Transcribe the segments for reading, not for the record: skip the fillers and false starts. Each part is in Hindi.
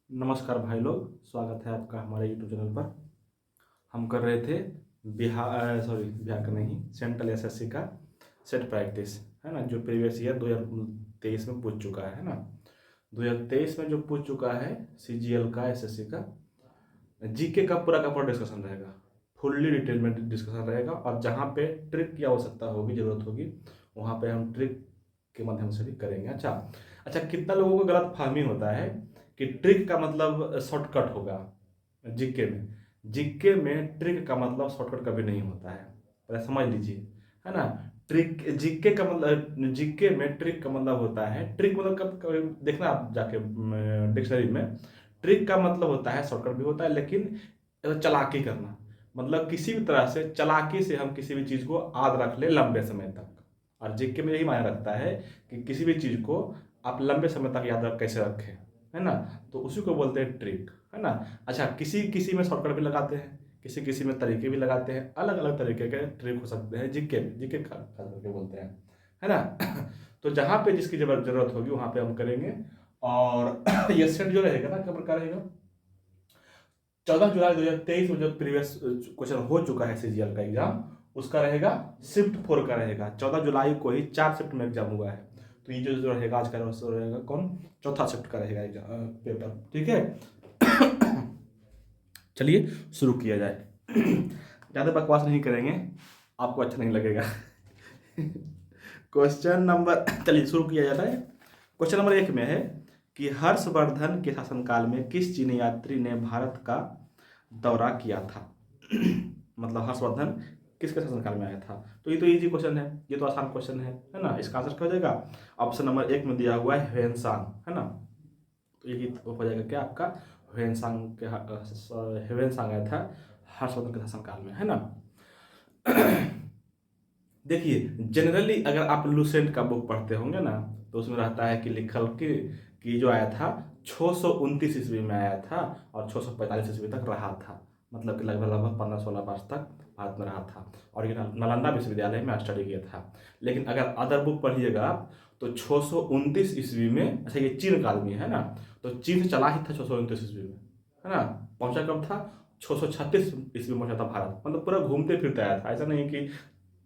नमस्कार भाई लोग, स्वागत है आपका हमारे यूट्यूब चैनल पर। हम कर रहे थे बिहार का नहीं, सेंट्रल एसएससी का सेट प्रैक्टिस, है ना, जो प्रीवियस ईयर 2023 में पूछ चुका है ना। 2023 में जो पूछ चुका है सीजीएल का, एसएससी का जीके का पूरा डिस्कशन रहेगा। फुल्ली डिटेल में डिस्कशन रहेगा, और जहाँ पे ट्रिक की आवश्यकता होगी, ज़रूरत होगी, वहाँ पे हम ट्रिक के माध्यम से भी करेंगे। अच्छा, कितना लोगों को गलत फहमी होता है कि ट्रिक का मतलब शॉर्टकट होगा। जीके में ट्रिक का मतलब शॉर्टकट कभी नहीं होता है, पहले समझ लीजिए, है ना। ट्रिक जीके का मतलब, जीके में ट्रिक का मतलब होता है, ट्रिक मतलब कब देखना आप जाके डिक्शनरी में। ट्रिक का मतलब होता है, शॉर्टकट भी होता है, लेकिन चालाकी करना, मतलब किसी भी तरह से चालाकी से हम किसी भी चीज़ को याद रख ले लंबे समय तक। और जीके में यही मायने रखता है कि किसी भी चीज़ को आप लंबे समय तक याद कैसे रखें, है ना। तो उसी को बोलते हैं ट्रिक, है ना। अच्छा, किसी किसी में शॉर्टकट भी लगाते हैं, किसी किसी में तरीके भी लगाते हैं, अलग अलग तरीके के ट्रिक हो सकते हैं। जीके खास करके बोलते हैं, है ना। तो जहाँ पे जिसकी जरूरत होगी वहाँ पे हम करेंगे। और ये सेट जो रहेगा ना, क्या प्रकार रहेगा, 14 जुलाई 2023 में जो प्रीवियस क्वेश्चन हो चुका है सीजीएल का एग्जाम, उसका रहेगा शिफ्ट 4 का रहेगा। 14 जुलाई को ही 4 शिफ्ट में एग्जाम हुआ है। तो ये जो रहेगा आज का रहेगा कौन, चौथा शिफ्ट का रहेगा एग्जाम पेपर, ठीक है। चलिए शुरू किया जाए। ज़्यादा बकवास नहीं करेंगे, आपको अच्छा नहीं लगेगा। क्वेश्चन नंबर, चलिए शुरू किया जाता है। क्वेश्चन नंबर 1 में है कि हर्षवर्धन के शासनकाल में किस चीनी यात्री ने भारत का दौरा किया था। मतलब हर्षवर्धन किसके शासनकाल में आया था। तो ये तो इजी क्वेश्चन है, ये तो आसान क्वेश्चन है ना। इसका आंसर क्या हो जाएगा, ऑप्शन नंबर 1 में दिया हुआ है ह्वेनसांग, है ना। तो ये हो जाएगा क्या आपका, ह्वेनसांग आया था हर्षवर्धन के शासनकाल में, है ना। देखिए, जनरली अगर आप लूसेंट का बुक पढ़ते होंगे ना, तो उसमें रहता है कि लिखल कि जो आया था 629 ईस्वी में आया था, और 645 ईस्वी तक रहा था। मतलब कि लगभग लगभग 15-16 वर्ष तक भारत में रहा था, और ये नालंदा विश्वविद्यालय में स्टडी किया था। लेकिन अगर अदर बुक पढ़िएगा आप, तो 629 ईस्वी में, अच्छा ये चीन काल में है ना, तो चीन से चला ही था 629 ईस्वी में, है ना। पहुंचा कब था, 636 ईस्वी में पहुंचा था भारत। मतलब पूरा घूमते फिरते आया था, ऐसा नहीं कि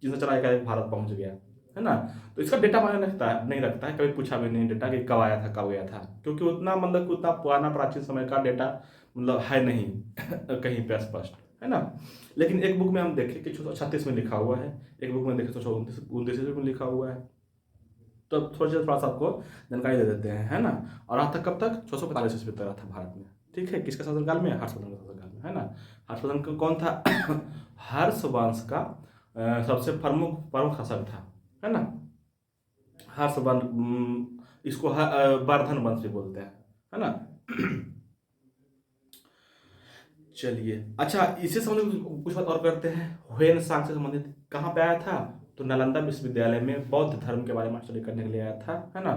चीन से चला एक भारत पहुंच गया, है ना। तो इसका डेटा मायने रखता है, नहीं रखता है, कभी पूछा भी नहीं डेटा कि कब आया था कब गया था, क्योंकि उतना मतलब उतना पुराना प्राचीन समय का डेटा मतलब है नहीं कहीं पे स्पष्ट, है ना। लेकिन एक बुक में हम देखें कि 636 में लिखा हुआ है, एक बुक में देखें तो 629 में लिखा हुआ है। तो थोड़ा सा आपको जानकारी दे देते हैं, है ना। और आज तक कब तक, 645 ईस्वी तक रहा था भारत में, ठीक है। किसके शासनकाल में, हर्षवर्धन के शासनकाल में, है ना। हर्षवर्धन का कौन था, हर्षवंश का सबसे प्रमुख शासक था, है ना। इसको वर्धन वंश भी बोलते हैं, है ना। चलिए, अच्छा इससे संबंधित कुछ बात और करते हैं। ह्वेनसांग से संबंधित कहाँ पे आया था, तो नालंदा विश्वविद्यालय में बौद्ध धर्म के बारे में स्टडी करने के लिए आया था, है ना।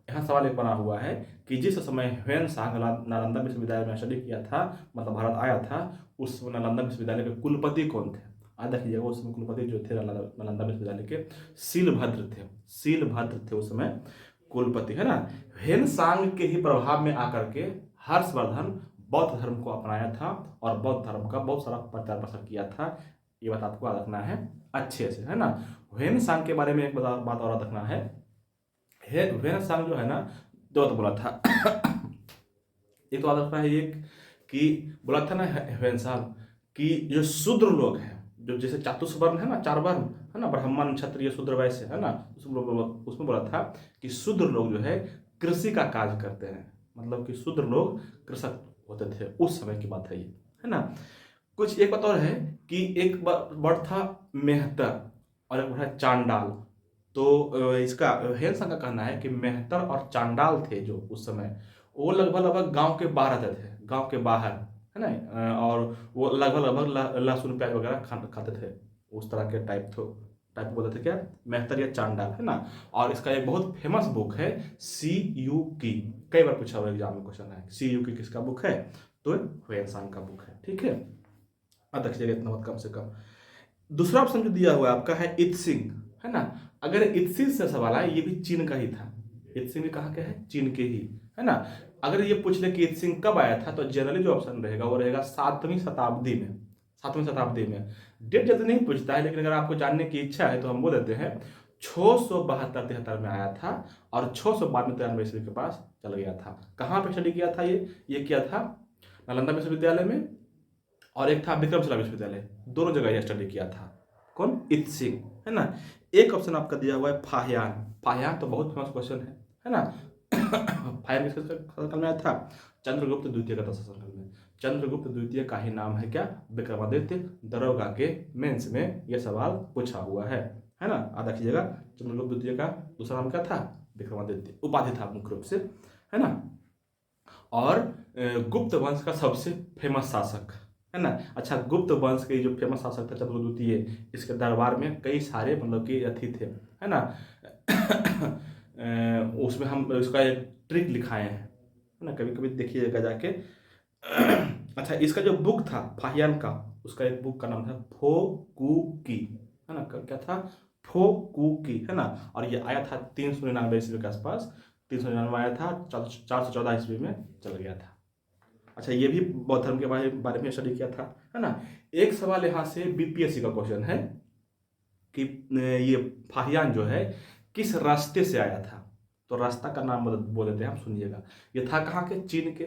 यहाँ सवाल एक बना हुआ है कि जिस समय ह्वेनसांग नालंदा विश्वविद्यालय में स्टडी किया था, मतलब भारत आया था, उस नालंदा विश्वविद्यालय के कुलपति कौन थे। आज देखिएगा, उस समय कुलपति जो थे नालंदा विश्वविद्यालय के, शीलभद्र थे उस समय कुलपति, है ना। ह्वेनसांग के ही प्रभाव में आकर के हर्षवर्धन बौद्ध धर्म को अपनाया था, और बौद्ध धर्म का बहुत सारा प्रचार प्रसार किया था। ये बात आपको याद रखना है अच्छे से, है ना। ह्वेनसांग के बारे में एक बात और याद रखना है। ह्वेनसांग जो है ना, दो बात बोला था। एक तो याद रखना है, एक कि बोला था ना ह्वेनसांग कि जो शूद्र लोग हैं, जो जैसे चातुर्वर्ण है ना, 4 वर्ण, है ना, ब्राह्मण क्षत्रिय शूद्र वैश्य, है ना। उसमें बोला था कि शूद्र लोग जो है कृषि का कार्य करते हैं, मतलब कि शूद्र लोग कृषक होते थे, उस समय की बात है ये, है ना। कुछ एक बात और है कि एक वर्ड था मेहतर, और एक वर्ड है चांडाल। तो इसका हेल्सन का कहना है कि मेहतर और चांडाल थे जो उस समय, वो लगभग लगभग गांव के बाहर रहते थे, गांव के बाहर, है ना। और वो लगभग लगभग लहसुन प्याज वगैरह खाते थे, उस तरह के टाइप बोलते थे क्या, मेहतर या चांडाल, है ना। और इसका एक बहुत फेमस बुक है सी यू की, कई बार पूछा हुआ एग्जाम में क्वेश्चन है, सी यू की किसका बुक है, तो ह्वेनसांग का बुक है, ठीक है। अब देखिएगा इतना बहुत कम से कम। दूसरा ऑप्शन जो दिया हुआ है आपका है इत्सिंग, है ना। अगर इत्सिंग से सवाल आए, ये भी चीन का ही था, ईत्सिंग भी कहाँ के है, चीन के ही, है ना। अगर ये पूछ ले कि ईत्सिंग कब आया था, तो जनरली जो ऑप्शन रहेगा वो रहेगा 7वीं शताब्दी में, 7वीं शताब्दी में। डेट जल्दी नहीं पूछता है, लेकिन अगर आपको जानने की इच्छा है तो हम बोल देते हैं 672-73 में आया था और 692-93 ईस्वी के पास चल गया था। कहाँ पे स्टडी किया था ये किया था नालंदा विश्वविद्यालय में, और एक था विक्रमशिला विश्वविद्यालय, दोनों जगह यह स्टडी किया था। कौन, ईत्सिंग, है ना। एक ऑप्शन आपका दिया हुआ है फाहियान। फाहियान तो बहुत फेमस क्वेश्चन है ना। फाहियान किसके शासनकाल में आया था, चंद्रगुप्त द्वितीय का शासनकाल में। चंद्रगुप्त द्वितीय का ही नाम है क्या, विक्रमादित्य। दरोगा के मेंस में यह सवाल पूछा हुआ है ना। याद रखिएगा, चंद्रगुप्त द्वितीय का दूसरा नाम क्या था, विक्रमादित्य, उपाधि था मुख्य रूप से, है ना। और गुप्त वंश का सबसे फेमस शासक, है ना। अच्छा, गुप्त वंश के जो फेमस शासक था चंद्रगुप्त द्वितीय, इसके दरबार में कई सारे मतलब कि अतिथि थे, है ना। उसमें हम इसका एक ट्रिक लिखाए हैं, है ना, कभी कभी देखिएगा जाके। अच्छा, इसका जो बुक था फाहियान का, उसका एक बुक का नाम था फोकुकी, है ना। क्या था, फोकुकी, है ना। और ये आया था 399 ईस्वी के आसपास, 399 आया था, 414 ईस्वी में चल गया था। अच्छा, ये भी बौद्ध धर्म के बारे में स्टडी किया था, है ना। एक सवाल यहाँ से बीपीएससी का क्वेश्चन है कि ये फाहियान जो है किस रास्ते से आया था, तो रास्ता का नाम बोल देते हैं हम, सुनिएगा। ये था कहाँ के, चीन के।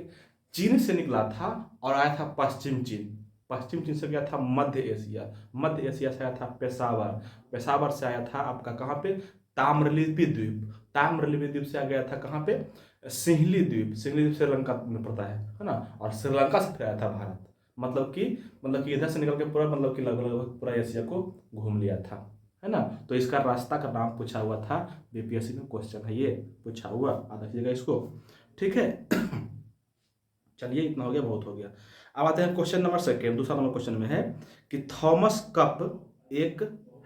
चीन से निकला था और आया था पश्चिम चीन। पश्चिम चीन से गया था मध्य एशिया। मध्य एशिया से आया था पेशावर। पेशावर से आया था आपका कहाँ पे, ताम्रलिप्ति द्वीप। ताम्रलिप्ति द्वीप से आ गया था कहाँ पे, सिंहली द्वीप। सिंहली द्वीप श्रीलंका में पड़ता है ना। और श्रीलंका से फिर आया था भारत। मतलब कि इधर से निकल के पूरा मतलब कि लगभग पूरा एशिया को घूम लिया था, है ना। तो इसका रास्ता का नाम पूछा हुआ था, बीपीएससी में क्वेश्चन है ये पूछा हुआ, याद रखिएगा इसको, ठीक है। चलिए, इतना हो गया, बहुत हो गया। अब आते हैं क्वेश्चन नंबर सेकेंड, दूसरा नंबर क्वेश्चन में है कि थॉमस कप एक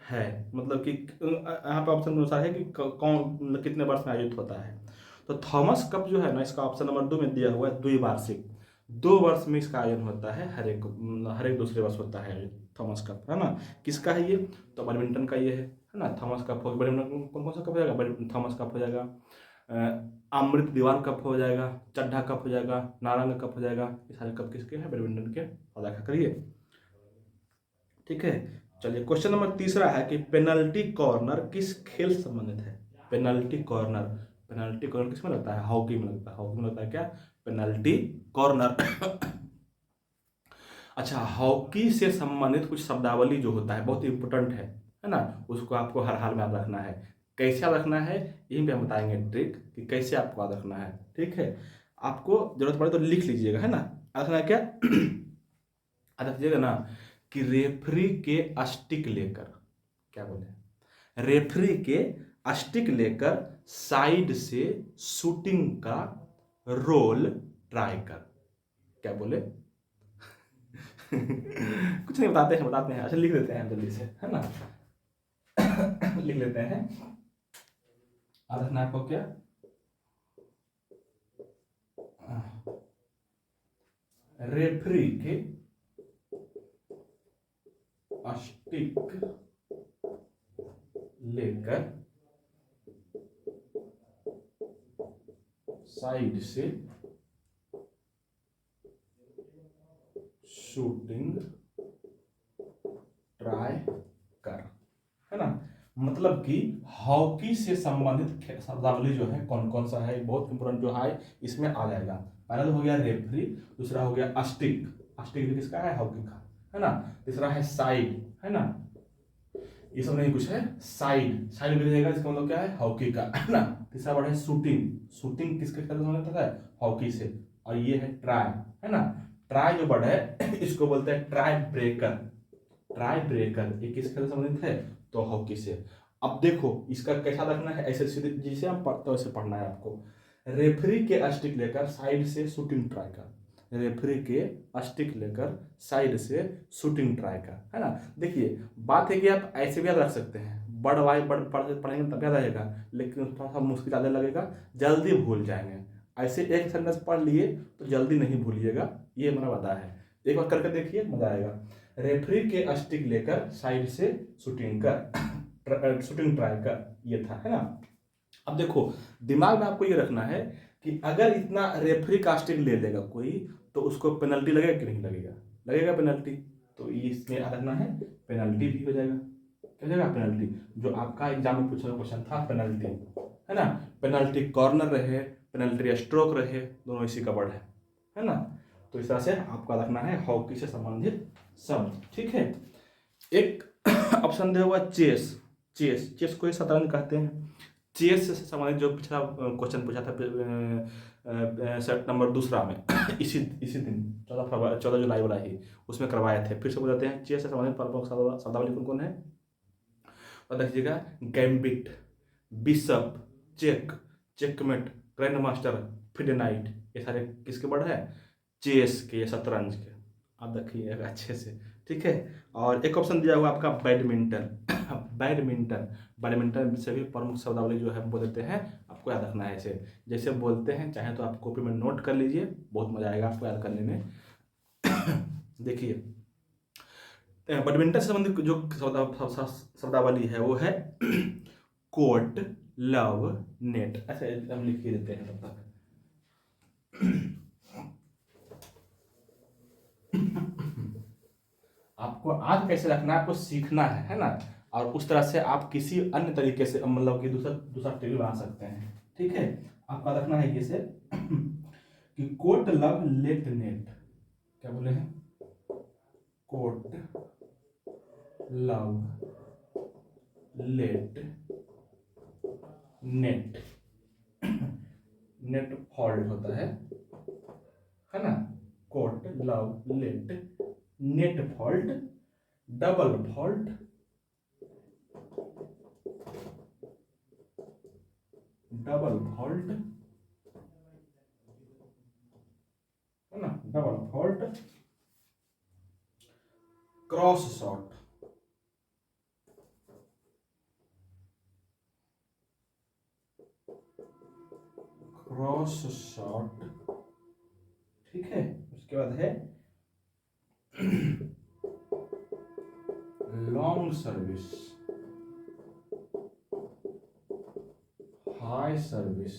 है, मतलब कि यहाँ पे ऑप्शन अनुसार है कि कौन कितने वर्ष में आयोजित होता है। तो थॉमस कप जो है ना, इसका ऑप्शन नंबर 2 में दिया हुआ है द्विवार्षिक। 2 वर्ष में इसका आयोजन होता है, हर एक दूसरे वर्ष होता है थॉमस कप, है ना। किसका है ये, तो बैडमिंटन का ये है ना। थॉमस कप हो, बैडमिंटन कौन कौन सा कप हो जाएगा, थॉमस कप हो जाएगा, अमृत दीवान कप हो जाएगा, चड्ढा कप हो जाएगा, नारंग कप हो जाएगा। ये सारे कप किसके हैं, बैडमिंटन के। और देखा करिए, ठीक है। चलिए, क्वेश्चन नंबर तीसरा है कि पेनल्टी कॉर्नर किस खेल से संबंधित है। पेनल्टी कॉर्नर, पेनल्टी कॉर्नर किसमें लगता है, हॉकी में लगता है। हॉकी में लगता है क्या, पेनल्टी कॉर्नर। अच्छा, हॉकी से संबंधित कुछ शब्दावली जो होता है बहुत इंपॉर्टेंट है ना। उसको आपको हर हाल में याद रखना है। कैसे याद रखना है, यही पे हम बताएंगे ट्रिक कि कैसे आपको याद रखना है, ठीक है। आपको जरूरत पड़े तो लिख लीजिएगा, है ना। याद रखना है क्या, याद रखिएगा ना कि रेफरी के स्टिक लेकर, क्या बोले, रेफरी के स्टिक लेकर साइड से शूटिंग का रोल ट्राई कर, क्या बोले। कुछ नहीं, बताते हैं। अच्छा, लिख देते हैं जल्दी से, है ना। लिख लेते हैं। याद रखना आपको क्या, रेफरी के स्टिक लेकर साइड से शूटिंग ट्राई कर, है ना। मतलब कि हॉकी से संबंधित शब्दावली जो है कौन कौन सा है, बहुत इंपोर्टेंट जो है इसमें आ जाएगा। पहला तो हो गया रेफरी, दूसरा हो गया स्टिक। स्टिक भी किसका है, हॉकी का, है ना। तीसरा है साइड, है ना। ये सब नहीं कुछ है, साइड, साइड भी रहेगा, इसका मतलब क्या है, हॉकी का, है ना। तीसरा वर्ड है शूटिंग। शूटिंग किसके खेल से संबंधित है, हॉकी से। और ये है ट्राई, है ना। ट्राई जो वर्ड है इसको बोलते हैं ट्राई ब्रेकर। ट्राई ब्रेकर ये किस खेल से संबंधित है, तो हॉकी से। अब देखो इसका कैसा रखना है, ऐसे सीधे जिसे हम पढ़ते वैसे पढ़ना है आपको। रेफरी के स्टिक लेकर साइड से शूटिंग ट्राई कर, रेफरी के स्टिक लेकर साइड से शूटिंग ट्राई कर, है ना। देखिए, बात है कि आप ऐसे भी याद रख सकते हैं, बड़ वाई बड़ पढ़ेंगे तब याद रहेगा, लेकिन थोड़ा सा मुश्किल ज़्यादा लगेगा, जल्दी भूल जाएंगे। ऐसे एक सेंटेंस पढ़ लिए तो जल्दी नहीं भूलिएगा, ये मेरा वादा है। एक बार करके देखिए, मजा आएगा। रेफरी के स्टिक लेकर साइड से शूटिंग कर, शूटिंग ट्राई कर, ये था, है ना। अब देखो, दिमाग में आपको ये रखना है कि अगर इतना रेफरी कास्टिंग ले लेगा कोई, तो उसको पेनल्टी लगेगा कि नहीं लगेगा? लगेगा पेनल्टी। तो ये इसमें याद रखना है, पेनल्टी भी हो जाएगा। क्या हो जाएगा? पेनल्टी। जो आपका एग्जाम में पूछा हुआ क्वेश्चन था पेनल्टी, है ना, पेनल्टी कॉर्नर रहे, पेनल्टी स्ट्रोक रहे, दोनों इसी का वर्ड है ना। तो इस तरह से आपका रखना है हॉकी से संबंधित शब्द, ठीक है। एक ऑप्शन दिया हुआ चेस। चेस, चेस को शतरंज कहते हैं। चेस से संबंधित जो पिछला क्वेश्चन पूछा था सेट नंबर दूसरा में इसी इसी दिन 14 जुलाई वाला ही, उसमें करवाए थे। फिर से बोल देते हैं, चेस से संबंधित प्रमुख शब्दावली कौन कौन है? और देखिएगा, gambit, bishop, check, checkmate, grand master, FIDE knight, ये सारे किसके वर्ड है? चेस के, शतरंज के। आप देखिएगा अच्छे से, ठीक है। और एक ऑप्शन दिया हुआ आपका बैडमिंटन। बैडमिंटन, बैडमिंटन से भी प्रमुख शब्दावली जो है बोल देते हैं, आपको याद रखना है ऐसे जैसे बोलते हैं। चाहे तो आप कॉपी में नोट कर लीजिए, बहुत मजा आएगा आपको याद करने में। देखिए, बैडमिंटन से संबंधित जो शब्दावली है वो है कोर्ट, लव, नेट। ऐसे हम लिख के देते हैं तब तक। आपको आज कैसे रखना है, आपको सीखना है ना। और उस तरह से आप किसी अन्य तरीके से मतलब कि दूसरा दूसरा टेबल बना सकते हैं, ठीक है। आपका रखना है जैसे कि कोट लव लेट नेट। क्या बोले हैं? Court love let net. Net fault होता है ना। Court love let net fault, double fault, double fault, है ना, double fault, cross shot, cross shot, ठीक है। उसके बाद है लॉन्ग सर्विस, हाई सर्विस,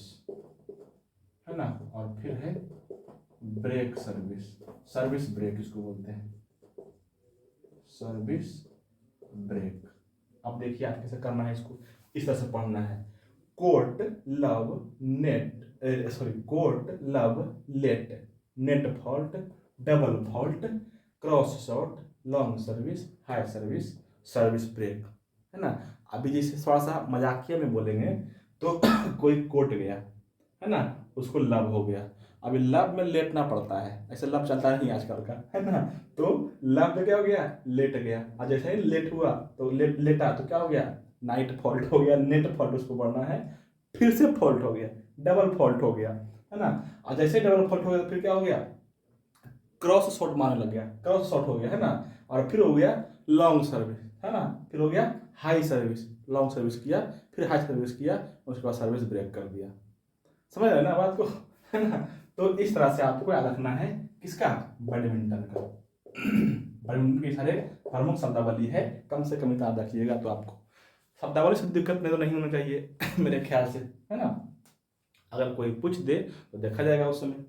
है ना। और फिर है ब्रेक सर्विस, सर्विस ब्रेक इसको बोलते हैं, सर्विस ब्रेक। अब देखिए आप कैसे करना है इसको, इस तरह से पढ़ना है। Court love net, sorry, court love let net fault, double fault, cross shot, long service, high service, service break, है ना। अभी जैसे थोड़ा सा मजाकिया में बोलेंगे तो कोई कोट गया, है ना, उसको लव हो गया। अभी लव में लेटना पड़ता है, ऐसे लव चलता नहीं आजकल का, है ना। तो लव में क्या हो गया? लेट गया। और जैसे ही लेट हुआ तो लेटा तो क्या हो गया? नाइट फॉल्ट हो गया, नेट फॉल्ट उसको बढ़ना है, फिर से फॉल्ट हो गया, डबल फॉल्ट हो गया, है ना। और जैसे डबल फॉल्ट हो गया फिर क्या हो गया? क्रॉस शॉट मारने लग गया, क्रॉस शॉट हो गया, है ना। और फिर हो गया लॉन्ग सर्विस, है ना। फिर हो गया हाई सर्विस, लॉन्ग सर्विस किया, फिर हाई सर्विस किया, उसके बाद सर्विस ब्रेक कर दिया। समझ रहे ना बात को, है ना। तो इस तरह से आपको याद रखना है किसका? बैडमिंटन का। बैडमिंटन के सारे प्रमुख शब्दावली है, कम से कम याद रखिएगा तो आपको शब्दावली से दिक्कत नहीं तो नहीं होना चाहिए मेरे ख्याल से, है ना। अगर कोई पूछ दे तो देखा जाएगा उस समय।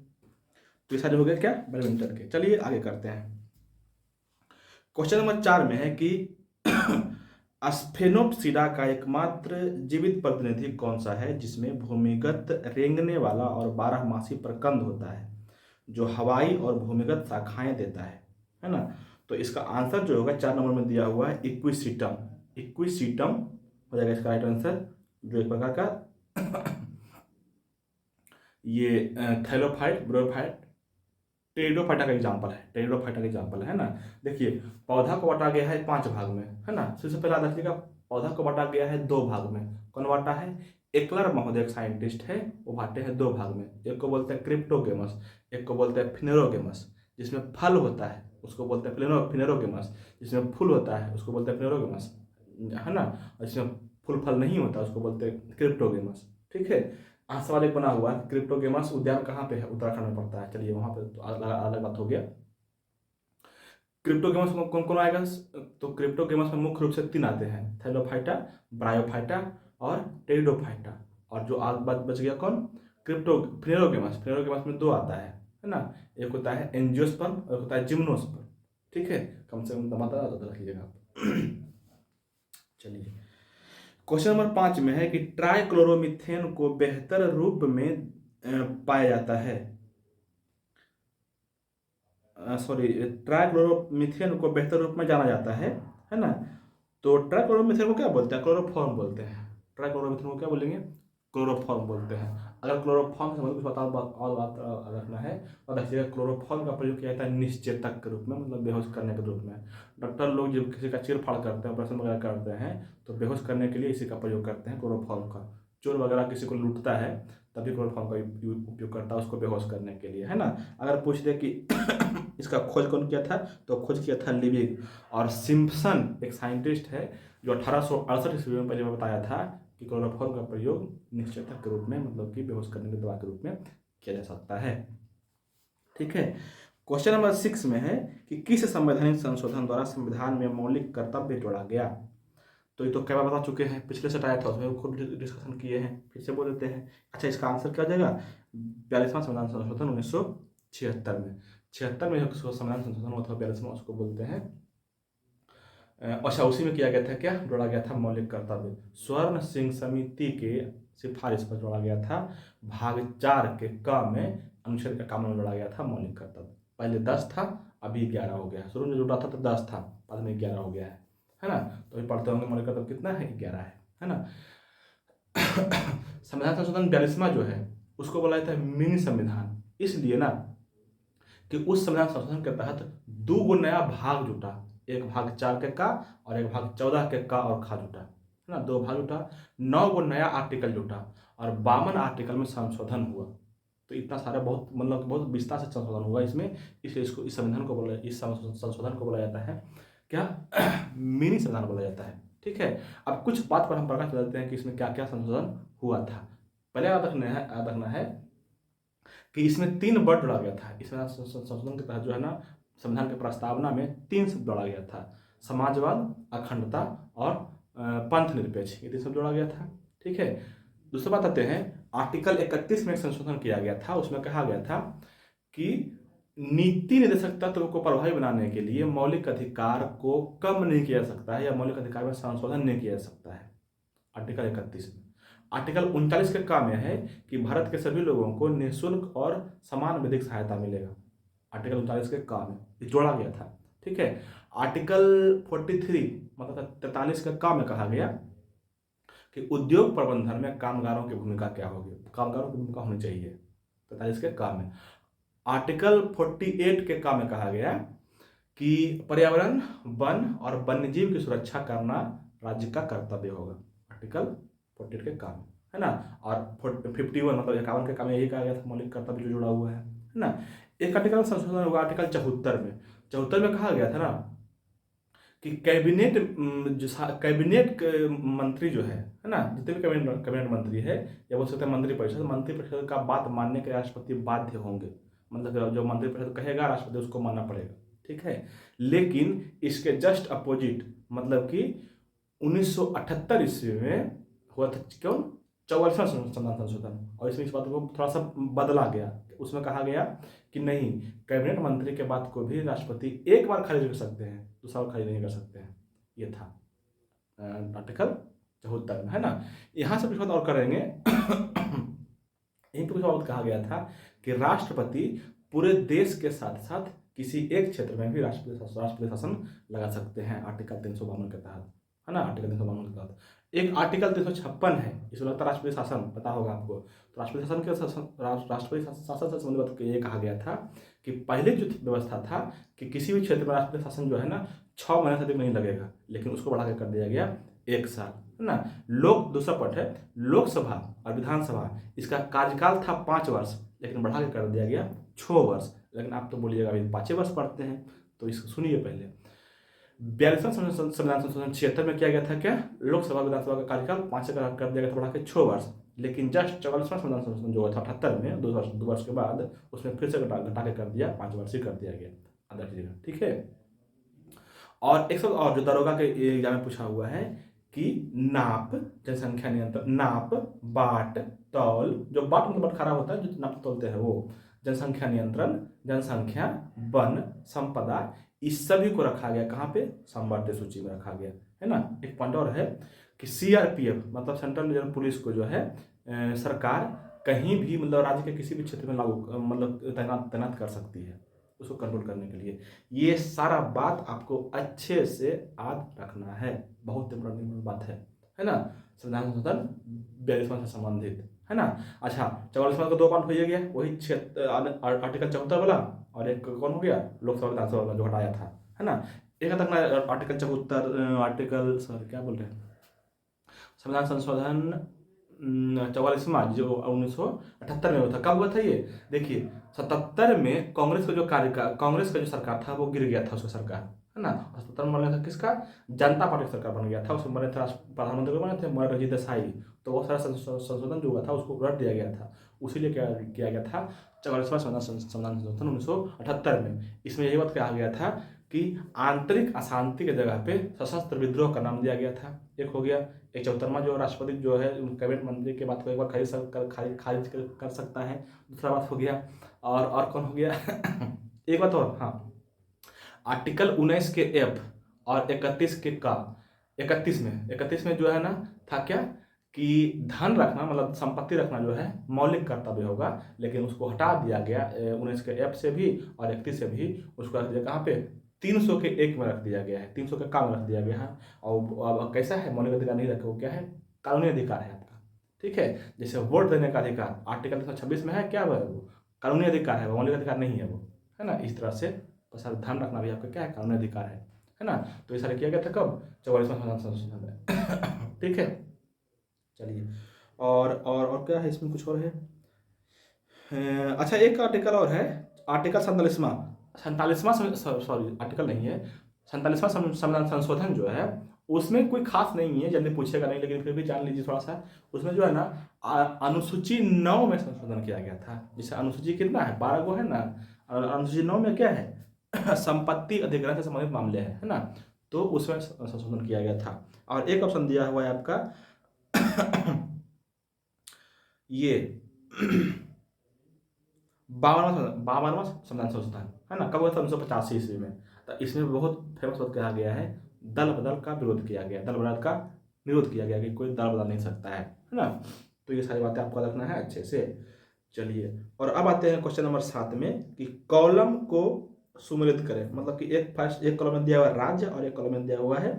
तो ये सारे हो गए क्या? बैडमिंटन के। चलिए आगे करते हैं। क्वेश्चन नंबर 4 में है कि स्फेनोप्सिडा का एकमात्र जीवित प्रतिनिधि कौन सा है जिसमें भूमिगत रेंगने वाला और बारहमासी प्रकंद होता है, जो हवाई और भूमिगत शाखाएं देता है ना। तो इसका आंसर जो होगा 4 नंबर में दिया हुआ है इक्विसीटम। इक्विसीटम हो जाएगा इसका राइट आंसर, जो एक प्रकार का ये थैलोफाइट, ब्रोफाइट, टेरिडोफाइटा का एग्जाम्पल है, टेरिडोफाइटा का एग्जाम्पल है ना। देखिए, पौधा को बांटा गया है 5 भाग में, है ना। सबसे पहला देखिएगा, पौधा को बांटा गया है 2 भाग में। कौन बांटा है? एक्लर महोदय एक साइंटिस्ट है, वो बांटे हैं 2 भाग में। एक को बोलते हैं क्रिप्टोगेमस, एक को बोलते हैं फिनेरोगेमस। जिसमें फल होता है उसको बोलते हैं फिनेरोगेमस, जिसमें फूल होता है उसको बोलते हैं फिनेरोगेमस, है ना। और जिसमें फूल फल नहीं होता उसको बोलते हैं क्रिप्टोगेमस, ठीक है। आज सवाल एक बना हुआ है, क्रिप्टोगेमस उद्यान कहाँ पे है? उत्तराखंड में पड़ता है। चलिए वहां पे तो अलग बात हो गया। क्रिप्टोगेमस में कौन कौन आएगा? तो क्रिप्टोगेमस में मुख्य रूप से 3 आते हैं, थैलोफाइटा, ब्रायोफाइटा और टेरिडोफाइटा। और जो आज बच गया कौन, फ्लेरोगेमस। फ्लेरोगेमस में दो आता है ना, एक होता है एंजियोस्पर्म और एक होता है जिम्नोस्पर्म। ठीक है, कम से कम मात्रा रखिएगा आप। चलिए, क्वेश्चन नंबर 5 में है कि ट्राइक्लोरोमीथेन को बेहतर रूप में पाया जाता है, सॉरी, ट्राइक्लोरोमीथेन को बेहतर रूप में जाना जाता है ना। तो ट्राइक्लोरोमीथेन को क्या बोलते हैं, क्लोरोफॉर्म बोलते हैं। ट्राइक्लोरोमीथेन को क्या बोलेंगे, क्लोरोफॉर्म बोलते हैं। अगर क्लोरोफॉर्म से कुछ बता और बात रखना है और रखिएगा, क्लोरोफॉर्म का प्रयोग किया जाता है निश्चेतक के रूप में, मतलब बेहोश करने के रूप में। डॉक्टर लोग जब किसी का चीरफाड़ करते हैं, ऑपरेशन वगैरह करते हैं, तो बेहोश करने के लिए इसी का प्रयोग करते हैं, क्लोरोफॉर्म का। चोर वगैरह किसी को लूटता है तभी क्लोरोफॉर्म का उपयोग करता है, उसको बेहोश करने के लिए, है ना। अगर पूछ दे कि इसका खोज कौन किया था, तो खोज किया था लिविंग। और सिम्पसन एक साइंटिस्ट है जो 1868 ईस्वी में पहले बताया था कि क्लोरोफॉर्म का प्रयोग निश्चेतक के रूप में, मतलब कि बेहोश करने की दवा के रूप में किया जा सकता है। ठीक है, क्वेश्चन नंबर 6 में है कि किस संवैधानिक संशोधन द्वारा संविधान में मौलिक कर्तव्य जोड़ा गया। तो ये तो कई बार बता चुके हैं, पिछले सेट आया था उसमें खूब डिस्कशन किए हैं, फिर से बोल देते हैं। अच्छा, इसका आंसर क्या हो जाएगा, 42वां संविधान संशोधन 1976 में। 76 में जो संविधान संशोधन हुआ था 42वां, उसको बोलते हैं। अच्छा, उसी में किया गया था क्या, जोड़ा गया था मौलिक कर्तव्य। स्वर्ण सिंह समिति के सिफारिश पर जोड़ा गया था भाग 4 के क में, अनुच्छेद 51 में जोड़ा गया था मौलिक कर्तव्य। पहले 10 था, अभी 11 हो गया। शुरू में जुड़ा था तो 10 था, बाद में 11 हो गया है ना। तो अभी पढ़ते होंगे मौलिक कर्तव्य कितना है, 11 है ना। संविधान संशोधन 42वां जो है उसको बोला जाता है मिनी संविधान, इसलिए ना कि उस संविधान संशोधन के तहत 2 नया भाग जुटा, एक भाग 4 के का और एक भाग 14 के का और खा जुटा, है ना। 2 भाग जुटा, 9 नया आर्टिकल जुटा और 52 आर्टिकल में संशोधन हुआ। तो इतना सारा बहुत, मतलब बहुत विस्तार से संशोधन हुआ इसमें, इसलिए इसको इस संविधान को बोला, इस संशोधन को बोला जाता है क्या, मिनी संविधान बोला जाता है। ठीक है, अब कुछ बात पर हम प्रकाश डालते हैं कि इसमें क्या क्या संशोधन हुआ था। पहले याद रखना है कि इसमें 3 वर्ड जोड़ा गया था। इस संशोधन के तहत जो है ना, संविधान की प्रस्तावना में 3 शब्द जोड़ा गया था, समाजवाद, अखंडता और पंथ निरपेक्ष, ये 3 शब्द जोड़ा गया था। ठीक है, दूसरी बात आते हैं, आर्टिकल 31 में एक संशोधन किया गया था। उसमें कहा गया था कि नीति निर्देशक तत्व को प्रभावी बनाने के लिए मौलिक अधिकार को कम नहीं किया जा सकता है या मौलिक अधिकार में संशोधन नहीं किया जा सकता है, आर्टिकल 31 में। आर्टिकल 39 के काम यह है कि भारत के सभी लोगों को निःशुल्क और समान विधिक सहायता मिलेगा, आर्टिकल 39 के काम है, ये जोड़ा गया था। ठीक है, आर्टिकल 43 मतलब 43 के काम में कहा गया कि उद्योग प्रबंधन में कामगारों की भूमिका क्या होगी, कामगारों की भूमिका होनी चाहिए, 43 के काम में। आर्टिकल 48 के काम में कहा गया कि पर्यावरण, वन और वन्यजीव की सुरक्षा करना राज्य का कर्तव्य होगा, आर्टिकल 48 के काम, है ना। और 51 मतलब 51 के काम में यही कहा गया था मौलिक कर्तव्य जो जुड़ा हुआ है ना। एक आर्टिकल संशोधन हुआ आर्टिकल 74 में। 74 में कहा गया था ना कि कैबिनेट मंत्री जो है ना, जितने भी कैबिनेट मंत्री है या बोल सकते हैं मंत्रिपरिषद का बात मानने के राष्ट्रपति बाध्य होंगे, मतलब जो मंत्रिपरिषद कहेगा राष्ट्रपति उसको मानना पड़ेगा। ठीक है, लेकिन इसके जस्ट अपोजिट, मतलब कि 1978 ईस्वी में हुआ था क्यों, 44वां संविधान संशोधन, और इसमें इस बात को थोड़ा सा बदला गया। उसमें कहा गया कि नहीं, कैबिनेट मंत्री के बात को भी राष्ट्रपति एक बार खारिज कर सकते हैं, दूसरा बार खारिज नहीं कर सकते हैं। ये था आर्टिकल 74 में, है ना। यहाँ से कुछ बात और करेंगे। यहीं पर कुछ बात कहा गया था कि राष्ट्रपति पूरे देश के साथ साथ किसी एक क्षेत्र में भी राष्ट्रपति शासन लगा सकते हैं, आर्टिकल 352 के तहत, है ना। आर्टिकल 352 के तहत एक आर्टिकल 356 है, इसमें लगता है राष्ट्रपति शासन, पता होगा आपको। तो राष्ट्रपति शासन के राष्ट्रपति शासन से संबंधित ये कहा गया था कि पहले जो व्यवस्था था कि किसी भी क्षेत्र में राष्ट्रपति शासन जो है ना 6 महीने से अधिक नहीं लगेगा, लेकिन उसको बढ़ा कर दिया गया 1 साल, है ना। दूसरा पॉइंट है लोकसभा और विधानसभा, इसका कार्यकाल था 5 वर्ष, लेकिन बढ़ा के कर दिया गया 6 वर्ष। लेकिन आप तो बोलिएगा अभी 5 वर्ष पढ़ते हैं, तो इसको सुनिए पहले। 42वां संविधान संशोधन 76 में किया गया था क्या, लोकसभा विधानसभा का कार्यकाल 5 से कर दिया गया था बढ़ा के 6 वर्ष। लेकिन जस्ट 44वां संविधान संशोधन जो था 78 में, 2 वर्ष के बाद उसमें फिर से घटा के कर दिया, 5 वर्ष ही कर दिया गया अदर चीज़ें। ठीक है, और एक सब और जो दरोगा के एग्जाम में पूछा हुआ है कि नाप, जनसंख्या नियंत्रण, नाप, बाट, तौल, जो बाट मतलब बटखरा होता है जो नाप तोलते हैं वो, जनसंख्या नियंत्रण, जनसंख्या, वन, संपदा, इस सभी को रखा गया कहाँ पे, समवर्ती सूची में रखा गया है ना। एक पॉइंट और है कि सीआरपीएफ मतलब सेंट्रल रिजर्व पुलिस को जो है सरकार कहीं भी मतलब राज्य के किसी भी क्षेत्र में लागू मतलब तैनात कर सकती है उसको कंट्रोल करने के लिए। ये सारा बात आपको अच्छे से याद रखना है, बहुत इंपॉर्टेंट बात है ना। संविधान संशोधन 42वां से संबंधित है ना। अच्छा 44वां का 2 पॉइंट हो गया, वही आर्टिकल 74 वाला, और एक कौन हो गया, लोकसभा विधानसभा वाला जो हटाया था है ना। एक तक ना आर्टिकल 74 आर्टिकल सॉरी क्या बोल रहे हैं, संविधान संशोधन 44वां जो 1978 में हुआ था। कब हुआ था ये, देखिए 77 में कांग्रेस का जो कार्यकाल, कांग्रेस का जो सरकार था वो गिर गया था, उसका सरकार है ना। 77 में बना था किसका, जनता पार्टी का सरकार बन गया था, उसमें बने थे प्रधानमंत्री को बने थे मोरारजी देसाई। तो वो सारा संशोधन जो हुआ था उसको रद्द दिया गया था, उसीलिए क्या किया गया था 44वां संविधान संशोधन 1978 में। इसमें यही बात कहा गया था कि आंतरिक अशांति के जगह पे सशस्त्र विद्रोह का नाम दिया गया था। एक हो गया, एक 74वां जो राष्ट्रपति जो है कैबिनेट मंत्री के बात को एक बार खारिज कर सकता है, दूसरा बात हो गया। और कौन हो गया एक बात और, हाँ आर्टिकल 19 के एफ और 31 के का, 31 में जो है ना था क्या कि धन रखना मतलब संपत्ति रखना जो है मौलिक कर्तव्य होगा, लेकिन उसको हटा दिया गया 19 के एफ से भी और 31 से भी, उसको रख दिया कहाँ पे 300 के एक में रख दिया गया है, 300 के का में रख दिया गया है। और अब कैसा है, मौलिक अधिकार नहीं रखे, वो क्या है, कानूनी अधिकार है आपका, ठीक है। जैसे वोट देने का अधिकार आर्टिकल 326 में है, क्या है वो कानूनी अधिकार है, मौलिक अधिकार नहीं है वो, है ना। इस तरह से बस ध्यान रखना भी आपका क्या है, कानूनी अधिकार है ना। तो ये सारे किया गया था कब, 44वां संशोधन में ठीक है। चलिए और क्या है इसमें, कुछ और है अच्छा एक आर्टिकल और है, आर्टिकल 47वां सॉरी आर्टिकल नहीं है, 47वां संविधान संशोधन जो है उसमें कोई खास नहीं है, जल्दी पूछेगा नहीं, लेकिन फिर भी जान लीजिए थोड़ा सा। उसमें जो है ना अनुसूची 9 में संशोधन किया गया था। जैसे अनुसूची कितना है, 12 गो है ना, और अनुसूची 9 में क्या है संपत्ति अधिग्रहण से संबंधित मामले हैं, है ना। तो उसमें संशोधन किया गया था। और एक ऑप्शन दिया हुआ है आपका ये 52वां संविधान संशोधन है ना, कब हुआ था 1985 ईस्वी में। तो इसमें बहुत फेमस बात कहा गया है, दल बदल का विरोध किया गया, दल बदल का निरोध किया गया कि कोई दल बदल नहीं सकता है ना। तो ये सारी बातें आपको रखना है अच्छे से। चलिए और अब आते हैं क्वेश्चन नंबर 7 में कि कॉलम को सुमेलित करें, मतलब कि एक कॉलम में दिया हुआ है राज्य और एक कॉलम में दिया हुआ है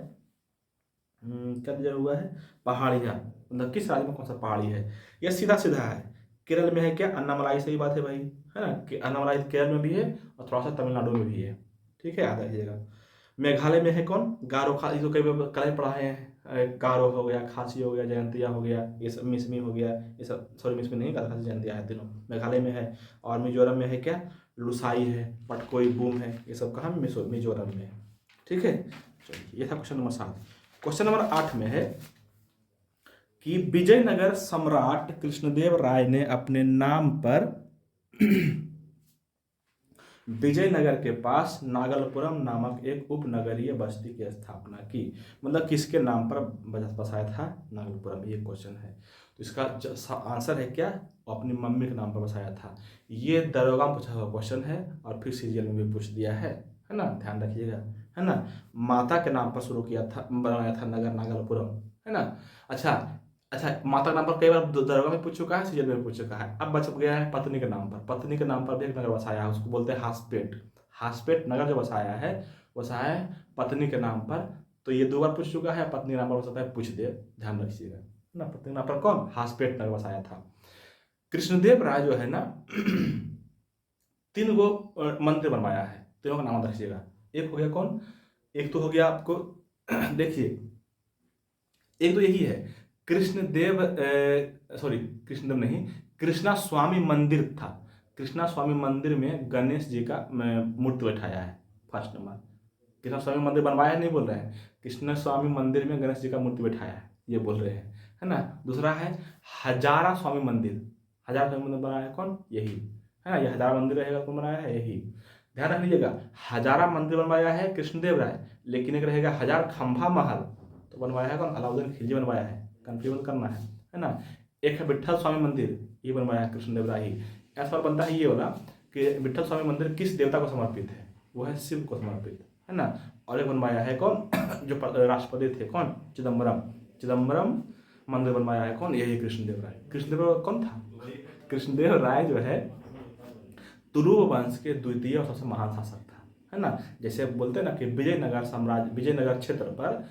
क्या दिया हुआ है, पहाड़ियाँ, मतलब किस राज्य में कौन सा पहाड़ी है। यह सीधा सीधा है, केरल में है क्या, अन्नामलाई, सही बात है भाई, है ना कि अन्नामलाई केरल में भी है और थोड़ा सा तमिलनाडु में भी है, ठीक है, याद रखिएगा। मेघालय में है कौन, गारो खासी, जो कई बार कल ही पढ़ाए हैं, गारो हो गया, खासी हो गया, जयंतिया हो गया, ये सब मिसमी हो गया, ये सब सॉरी मिसमी नहीं, गारो खासी जयंतिया है तीनों मेघालय में है। और मिजोरम में है क्या, लुसाई है, पटकोई, बूम है, ये सब कहाँ मिजोरम में है, ठीक है। चलिए ये था क्वेश्चन नंबर 7। क्वेश्चन नंबर 8 में है कि विजयनगर सम्राट कृष्णदेव राय ने अपने नाम पर विजयनगर के पास नागलपुरम नामक एक उपनगरीय बस्ती की स्थापना की। मतलब किसके नाम पर बसाया था नागलपुरम, ये क्वेश्चन है। तो इसका आंसर है क्या, अपनी मम्मी के नाम पर बसाया था। ये दरोगा में पूछा हुआ क्वेश्चन है और फिर सीरियल में भी पूछ दिया है ना, ध्यान रखिएगा, है ना। माता के नाम पर शुरू किया था, बनाया था नगर नागलपुरम, है ना। अच्छा माता के नाम पर कई बार दरोगा में पूछ चुका है, सीरियल में पूछ चुका है। अब बच गया है पत्नी के नाम पर, पत्नी के नाम पर भी एक नगर बसाया है, उसको बोलते हैं हासपेट। हासपेट नगर जो बसाया है पत्नी के नाम पर। तो ये 2 बार पूछ चुका है, पत्नी के नाम पर हो सकता है पूछ दे, ध्यान रखिएगा ना। पत्नी के नाम पर कौन, हासपेट नगर बसाया था। कृष्णदेव राय जो है ना 3 गो मंदिर बनवाया है, तीनों का नाम रखिएगा। एक हो गया कौन, एक तो हो गया आपको देखिए, एक तो यही है कृष्णदेव सॉरी कृष्णदेव नहीं, कृष्णा स्वामी मंदिर था। कृष्णा स्वामी मंदिर में गणेश जी का मूर्ति बैठाया है, फर्स्ट नंबर। कृष्णा स्वामी मंदिर बनवाया नहीं बोल रहे हैं, कृष्णा स्वामी मंदिर में गणेश जी का मूर्ति बैठाया है, ये बोल रहे हैं, है ना। दूसरा है हजारा स्वामी मंदिर, हजारा स्वामी मंदिर बनाया है कौन, यही, है ना। ये हजारा मंदिर रहेगा, कौन बनाया है, यही, ध्यान रख लीजिएगा। हजारा मंदिर बनवाया है कृष्णदेव राय, लेकिन एक रहेगा हजार खंभा महल, तो बनवाया है कौन? अलाउद्दीन खिलजी बनवाया है, कंफ्यूज करना है ना। एक है विट्ठल स्वामी मंदिर, ये बनवाया है कृष्णदेव राय ही। ऐसा बनता है ये वाला कि विट्ठल स्वामी मंदिर किस देवता को समर्पित है? वो है शिव को समर्पित, है ना। और एक बनवाया है कौन? जो राष्ट्रपति थे कौन? चिदम्बरम मंदिर बनवाया है कौन? यही कृष्णदेव राय। कृष्णदेव राय कौन था? कृष्णदेव राय जो है तुलु वंश के द्वितीय और सबसे महान शासक था, है ना। जैसे बोलते हैं ना कि विजयनगर क्षेत्र पर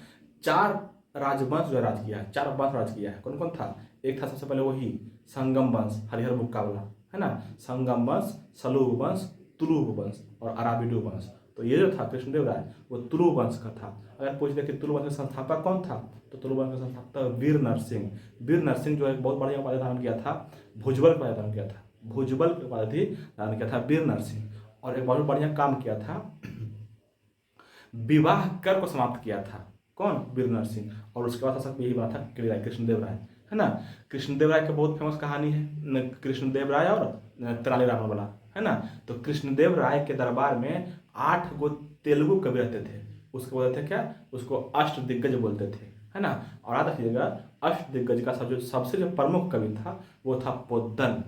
4 राजवंश जो राज किया है, 4 वंश राज किया है। कौन कौन था? एक था सबसे पहले वही संगम वंश, हरिहर बुक्का वाला, है ना। संगम वंश, सलूब वंश, तुलुव वंश और अराबिडो वंश। तो ये जो था कृष्णदेव राय वो तुलु वंश का था। अगर पूछ दे कि तुलु वंश का संस्थापक कौन था, तो तुलु वंश का संस्थापक वीर नरसिंह। वीर नरसिंह जो एक बहुत बढ़िया उपाधि धारण किया था, भुजबल का उपाधि धारण किया था, भुजबल की उपाधि धारण किया था वीर नरसिंह। और एक बहुत बढ़िया काम किया था, विवाह कर को समाप्त किया था। कौन? वीर नरसिंह। और उसके बाद शासक यही बना था कृष्णदेव राय, है ना। कृष्णदेव राय की बहुत फेमस कहानी है, कृष्णदेव राय और तेनालीराम वाला, है ना। तो कृष्णदेव राय के दरबार में 8 गो तेलुगु कवि रहते थे। उसको बोलते थे क्या? उसको अष्ट दिग्गज बोलते थे, है ना। और याद रखिएगा, अष्ट दिग्गज का सबसे जो प्रमुख कवि था वो था पोद्दन,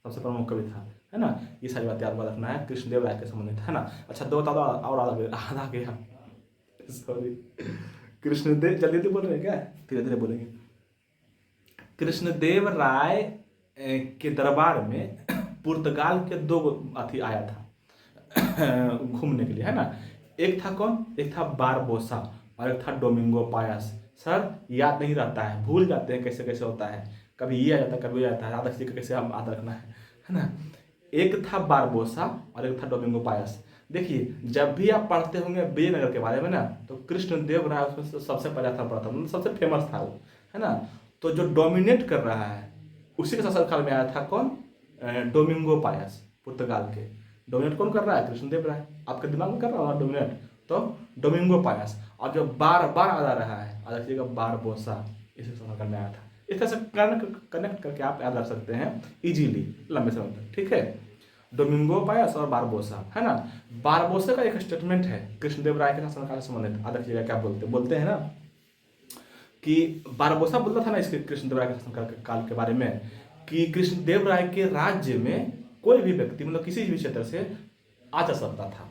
सबसे प्रमुख कवि था, है ना। ये सारी बातें आपको रखना है कृष्णदेव राय के संबंधित, है ना। अच्छा 2 बता दो और आधा गया, सॉरी। कृष्णदेव जल्दी बोल रहे हैं क्या? धीरे धीरे बोलेंगे। कृष्णदेव राय के दरबार में पुर्तगाल के 2 अथी आया था घूमने के लिए, है ना। एक था कौन? एक था बारबोसा और एक था डोमिंगो पायस। सर याद नहीं रहता है, भूल जाते हैं कैसे कैसे होता है, कभी ये आ जाता है कभी ये आता है, याद रखिए कैसे हम याद रखना है ना। एक था बारबोसा और एक था डोमिंगो पायस। देखिए जब भी आप पढ़ते होंगे विजयनगर के बारे में ना, तो कृष्णदेव राय उसमें सबसे पहला था, पढ़ा था, मतलब सबसे फेमस था वो, है ना। तो जो डोमिनेट कर रहा है उसी के शासनकाल में आया था कौन? डोमिंगो पायस, पुर्तगाल के। डोमिनेट कौन कर रहा है? कृष्णदेव राय। आपके दिमाग में कर रहा होगा डोमिनेट, तो डोमिंगो पायस। और जो बार बार आ रहा है, आ रखिएगा बारबोसा, इसी शासनकाल में आया था। इस तरह से कनेक्ट करके आप याद रख सकते हैं इजीली लंबे समय तक, ठीक है। डोमिंगो पायस और बारबोसा, है ना। बारबोसा का एक स्टेटमेंट है कृष्णदेव राय के शासनकाल से संबंधित, याद रखिएगा क्या बोलते हैं ना कि बारबोसा बोलता था ना इसके कृष्णदेव राय के शासनकाल काल के बारे में कि कृष्णदेव राय के राज्य में कोई भी व्यक्ति मतलब किसी भी क्षेत्र से आ जा सकता था।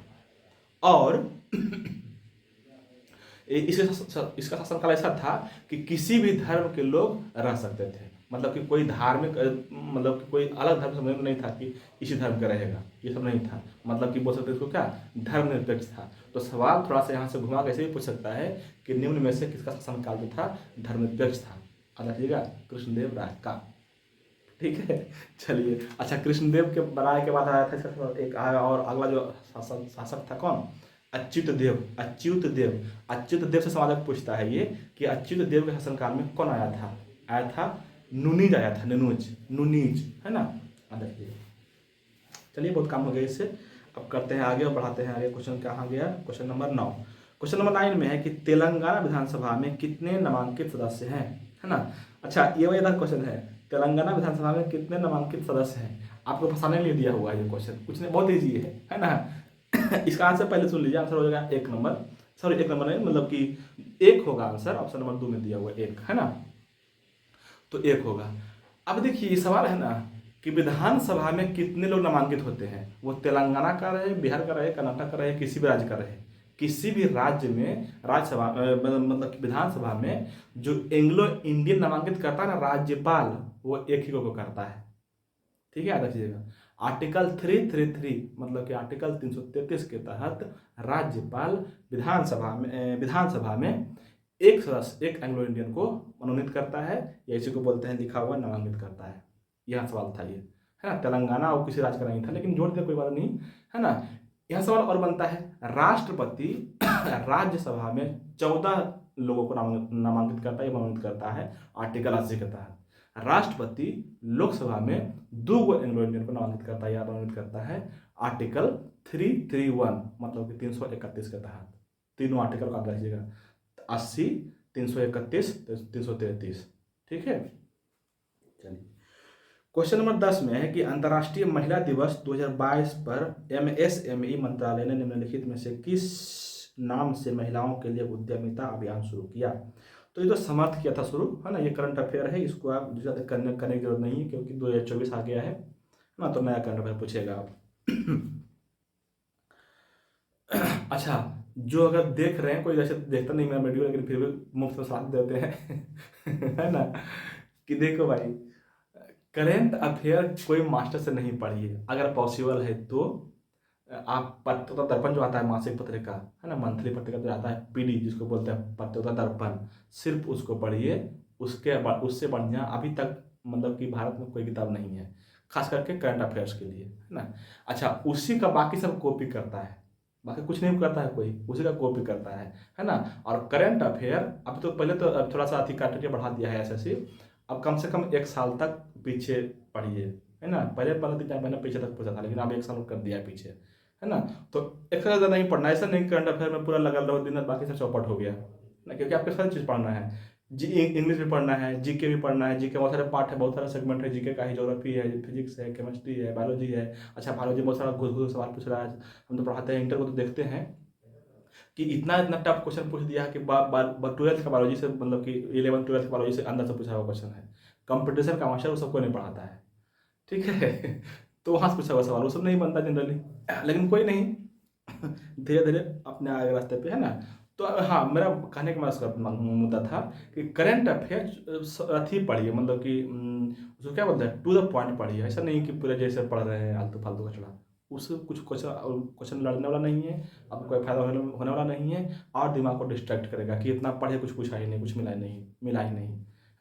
और इसका शासनकाल ऐसा था कि किसी भी धर्म के लोग रह सकते थे, मतलब कि कोई धार्मिक मतलब कि कोई अलग धर्म से नहीं था कि इसी धर्म का रहेगा, ये सब नहीं था। मतलब कि बोल सकते इसको क्या? धर्मनिरपेक्ष था। तो सवाल थोड़ा सा यहाँ से घुमा कैसे भी पूछ सकता है कि निम्न में से किसका शासनकाल जो था धर्मनिरपेक्ष था? याद रखिएगा कृष्णदेव राय का, ठीक है। चलिए अच्छा, कृष्णदेव के राय के बाद आया था एक आया और अगला जो शासक था कौन? अच्युत देव से सवाल पूछता है ये कि अच्युत देव के शासनकाल में कौन आया था नुनीज आया था, नुनीज, है ना। चलिए बहुत काम हो गया इससे, अब करते हैं आगे और बढ़ाते हैं आगे। क्वेश्चन कहाँ गया? Question number 9। क्वेश्चन नंबर 9 में है कि तेलंगाना विधानसभा में कितने नामांकित सदस्य हैं, है ना। अच्छा ये वही क्वेश्चन है, तेलंगाना विधानसभा में कितने नामांकित सदस्य हैं। आपको फंसाने के लिए दिया हुआ है ये क्वेश्चन, कुछ नहीं, बहुत ईजी है ना। इसका आंसर पहले सुन लीजिए, आंसर हो जाएगा 1 नंबर, सॉरी 1 नंबर नहीं, मतलब कि 1 होगा आंसर, ऑप्शन नंबर 2 में दिया हुआ 1, है ना। तो 1 होगा। अब देखिए ये सवाल है ना कि विधानसभा में कितने लोग नामांकित होते हैं, वो तेलंगाना का रहे, बिहार का रहे, कर्नाटक का रहे, किसी भी राज्य का रहे, किसी भी राज्य में राज्यसभा मतलब कि विधानसभा में जो एंग्लो इंडियन नामांकित करता है ना राज्यपाल, वो एक ही को करता है, ठीक है, याद रखिएगा। आर्टिकल 333 मतलब कि आर्टिकल 333 के तहत राज्यपाल विधानसभा में एक सदस्य, एक एंग्लो इंडियन को मनोनीत करता है, या इसी को बोलते हैं लिखा हुआ नामांकित करता है। यह सवाल था ये, है ना। तेलंगाना और किसी राज्य का नहीं था, लेकिन जोड़ दिया कोई बात नहीं, है ना। यह सवाल और बनता है, राष्ट्रपति राज्यसभा में 14 लोगों को नामांकित करता है, मनोनीत करता है आर्टिकल 80 के तहत। राष्ट्रपति लोकसभा में 2 एंग्लो इंडियन को नामांकित करता है या मनोनीत करता है आर्टिकल 331 मतलब कि 331 के तहत। तीनों आर्टिकल का रखिएगा, 80, 331, 333, ठीक है। चलिए क्वेश्चन नंबर 10 में है कि अंतर्राष्ट्रीय महिला दिवस 2022 पर MSME मंत्रालय ने निम्नलिखित में से किस नाम से महिलाओं के लिए उद्यमिता अभियान शुरू किया? तो ये तो समर्थ किया था शुरू, है ना। ये करंट अफेयर है, इसको आप ज़्यादा करने की जरूरत नहीं है, क्योंकि 2024 आ गया है ना, तो नया करंट अफेयर पूछेगा आप। अच्छा, जो अगर देख रहे हैं, कोई वैसे देखता नहीं मेरा वीडियो, लेकिन फिर भी मुफ्त में साथ देते हैं है ना, कि देखो भाई, करेंट अफेयर कोई मास्टर से नहीं पढ़िए, अगर पॉसिबल है तो आप पत्रकारिता दर्पण जो आता है मासिक पत्रिका, है ना, मंथली पत्रिका जो आता है, पीडी जिसको बोलते हैं पत्रकारिता दर्पण, सिर्फ उसको पढ़िए। उसके बाद उससे बढ़िया अभी तक मतलब कि भारत में कोई किताब नहीं है, खास करके करंट अफेयर्स के लिए, है ना। अच्छा, उसी का बाकी सब कॉपी करता है, बाकी कुछ नहीं करता है कोई, उसी का कॉपी करता है ना। और करंट अफेयर अब तो पहले तो अब थोड़ा सा अति काटे बढ़ा दिया है एसएससी, अब कम से कम 1 साल तक पीछे पढ़िए, है ना। पहले 15 महीना पीछे तक पूछा था, लेकिन अब 1 साल कर दिया है पीछे, है ना। तो एक साल ज़्यादा नहीं पढ़ना, ऐसा नहीं करंट अफेयर में पूरा लगा रहो दिन रात, बाकी सब चौपट हो गया ना, क्योंकि आपको सारी चीज़ पढ़ना है। जी, इंग्लिश भी पढ़ना है, जीके भी पढ़ना है, जीके बहुत सारे पार्ट है, बहुत सारे सेगमेंट है जीके का ही, ज्योग्राफी है, फिजिक्स है, केमिस्ट्री है, बायोलॉजी है। अच्छा, बायोलॉजी बहुत सारा घुस घुस सवाल पूछ रहा है, हम तो पढ़ाते हैं इंटर को, तो देखते हैं कि इतना इतना टफ क्वेश्चन पूछ दिया है कि 12th का बायोलॉजी से, मतलब कि 11th 12th का बायोलॉजी से अंदर से पूछा हुआ क्वेश्चन है। कंपटीशन का मास्टर वो सबको नहीं पढ़ाता है, ठीक है। तो वहाँ से पूछा हुआ सवाल वो सब नहीं बनता जनरली, लेकिन कोई नहीं, धीरे धीरे अपने आगे रास्ते पे, है ना। तो हाँ, मेरा कहने का मुद्दा था कि करंट अफेयर अथी पढ़िए, मतलब कि उसको क्या बोलते हैं, टू द पॉइंट पढ़िए, ऐसा नहीं कि पूरे जैसे पढ़ रहे हैं आलतू फालतू का चढ़ा। उससे कुछ क्वेश्चन क्वेश्चन लड़ने वाला नहीं है, आपको कोई फायदा होने वाला नहीं है, और दिमाग को डिस्ट्रैक्ट करेगा कि इतना पढ़े कुछ पूछा ही नहीं, कुछ मिला ही नहीं,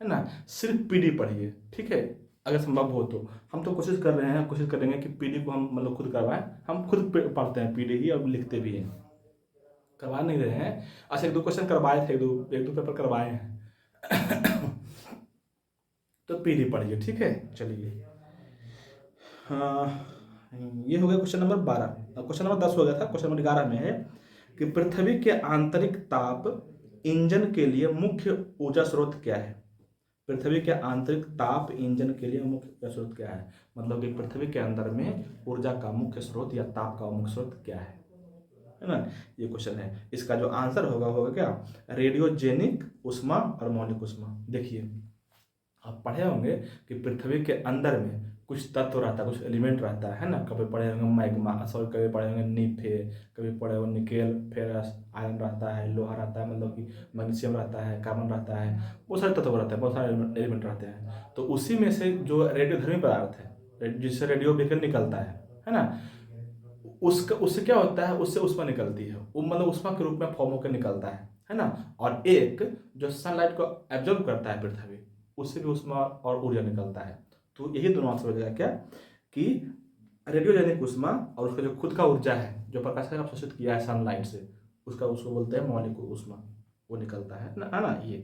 है ना। सिर्फ पीडी पढ़िए, ठीक है, अगर संभव हो तो। हम तो कोशिश कर रहे हैं, कोशिश करेंगे कि पीडी को हम मतलब खुद करवाएं, हम खुद पढ़ते हैं पीडी ही और लिखते भी हैं, करवा नहीं रहे हैं। अच्छा, 1-2 क्वेश्चन करवाए थे, एक दो पेपर करवाए हैं। तो पीडी पढ़िए, ठीक है, चलिए। हाँ, ये हो गया क्वेश्चन नंबर 12। क्वेश्चन नंबर 10 हो गया था, क्वेश्चन नंबर 11 में है कि पृथ्वी के आंतरिक ताप इंजन के लिए मुख्य ऊर्जा स्रोत क्या है। पृथ्वी के आंतरिक ताप इंजन के लिए मुख्य ऊर्जा स्रोत क्या है, मतलब कि पृथ्वी के अंदर में ऊर्जा का मुख्य स्रोत या ताप का मुख्य स्रोत क्या है ना। ये क्वेश्चन है, इसका जो आंसर होगा क्या, रेडियोजेनिक उष्मा और मौलिक उष्मा। देखिए, आप पढ़े होंगे कि पृथ्वी के अंदर में कुछ तत्व रहता है, कुछ एलिमेंट रहता है ना। कभी पढ़े होंगे मैग्मा, सॉरी, कभी पढ़े होंगे निफे, कभी पढ़े होंगे निकेल, फेरस, आयरन रहता है, लोहा रहता है, मतलब कि मैग्नीशियम रहता है, कार्बन रहता है, बहुत सारे तत्व रहते हैं, बहुत सारे एलिमेंट रहते हैं। तो उसी में से जो रेडियोधर्मी पदार्थ है, जिससे रेडियो विकिरण निकलता है ना, उसका उससे क्या होता है, उससे उष्मा निकलती है, वो मतलब उष्मा के रूप में फॉर्म होकर निकलता है ना। और एक जो सनलाइट को एब्जॉर्ब करता है पृथ्वी, उससे भी उष्मा और ऊर्जा निकलता है। तो यही दोनों आंसर हो जाएगा क्या, कि रेडियोजेनिक उष्मा और उसका जो खुद का ऊर्जा है, जो प्रकाश का अवशोषित किया है सनलाइट से, उसको बोलते हैं मौलिक उष्मा, वो निकलता है ना ये।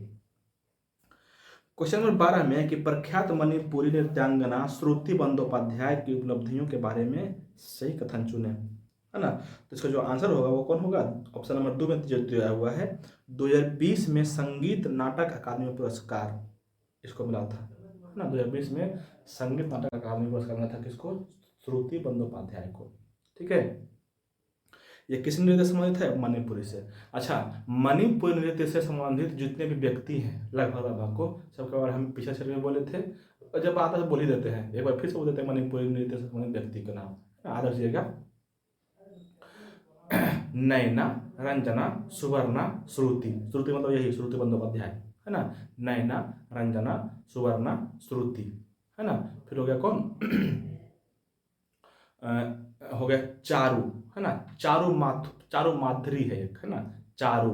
क्वेश्चन नंबर 12 में है कि प्रख्यात मणिपुरी नृत्यांगना श्रुति बंदोपाध्याय की उपलब्धियों के बारे में सही कथन चुने, है ना। तो इसका जो आंसर होगा वो कौन होगा, ऑप्शन नंबर 2 में जो दिया हुआ है, 2020 में संगीत नाटक अकादमी पुरस्कार इसको मिला था, है ना। 2020 में संगीत नाटक अकादमी पुरस्कार मिला था किसको, श्रुति बंदोपाध्याय को, ठीक है। ये किस नृत्य से संबंधित है, मणिपुरी से। अच्छा, मणिपुरी नृत्य से संबंधित जितने भी व्यक्ति हैं लगभग को सबके बारे हम पिछले सेशन में बोले थे, और जब आता है तो बोल ही देते हैं, एक बार फिर से बोल देते हैं मणिपुरी नृत्य से संबंधित व्यक्ति का नाम, याद रखिएगा। नैना, रंजना, सुवर्णा, श्रुति। श्रुति मतलब यही श्रुति बंदोपाध्याय, है ना। नैना, रंजना, सुवर्णा, श्रुति, है ना। फिर हो गया कौन, हो गया चारू, है ना। चारू माधुरी है एक, है ना। चारू,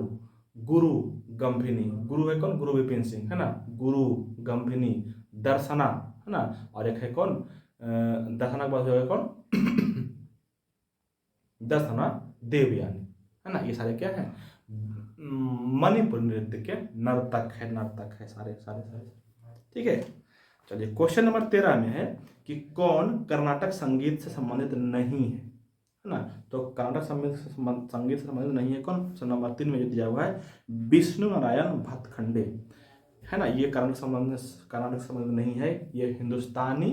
गुरु, गंभिनी, गुरु है कौन, गुरु विपिन सिंह, है ना। गुरु, गंभिनी, दर्शना, है ना। और एक है कौन, दर्शना के बाद हो गया कौन, दर्शना देवयानी, है ना। ये सारे क्या है, मणिपुर नृत्य के नर्तक है सारे सारे सारे, ठीक है। चलिए, क्वेश्चन नंबर 13 में है कि कौन कर्नाटक संगीत से संबंधित नहीं है ना। तो कर्नाटक संगीत से संबंधित नहीं है कौन, ऑप्शन नंबर 3 में जो दिया हुआ है, विष्णु नारायण भतखंडे, है ना। ये कर्नाटक संबंधित नहीं है, ये हिंदुस्तानी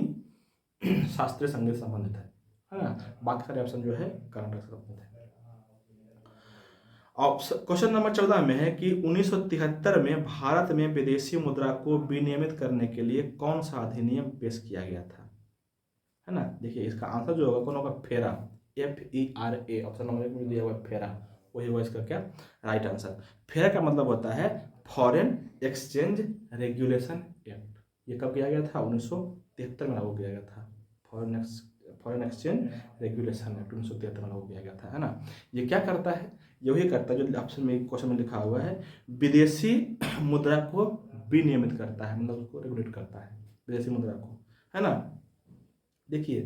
शास्त्रीय संगीत संबंधित है ना। बाकी सारे ऑप्शन जो है कर्नाटक से संबंधित है। क्वेश्चन नंबर 14 में है कि 1973 में भारत में विदेशी मुद्रा को विनियमित करने के लिए कौन सा अधिनियम पेश किया गया था, है ना। देखिए इसका आंसर जो होगा कौन होगा, फेरा, FERA, ऑप्शन नंबर 1 में दिया हुआ है फेरा, वही होगा इसका क्या राइट आंसर। फेरा का मतलब होता है फॉरेन एक्सचेंज रेगुलेशन एक्ट। ये कब किया गया था, 1973 में लागू किया गया था। फॉरेन एक्सचेंज रेगुलेशन एक्ट 1973 में लागू किया गया था, है ना। ये क्या करता है, यही करता है जो ऑप्शन में क्वेश्चन में लिखा हुआ है, विदेशी मुद्रा को विनियमित करता है, मतलब उसको रेगुलेट करता है विदेशी मुद्रा को, है ना। देखिए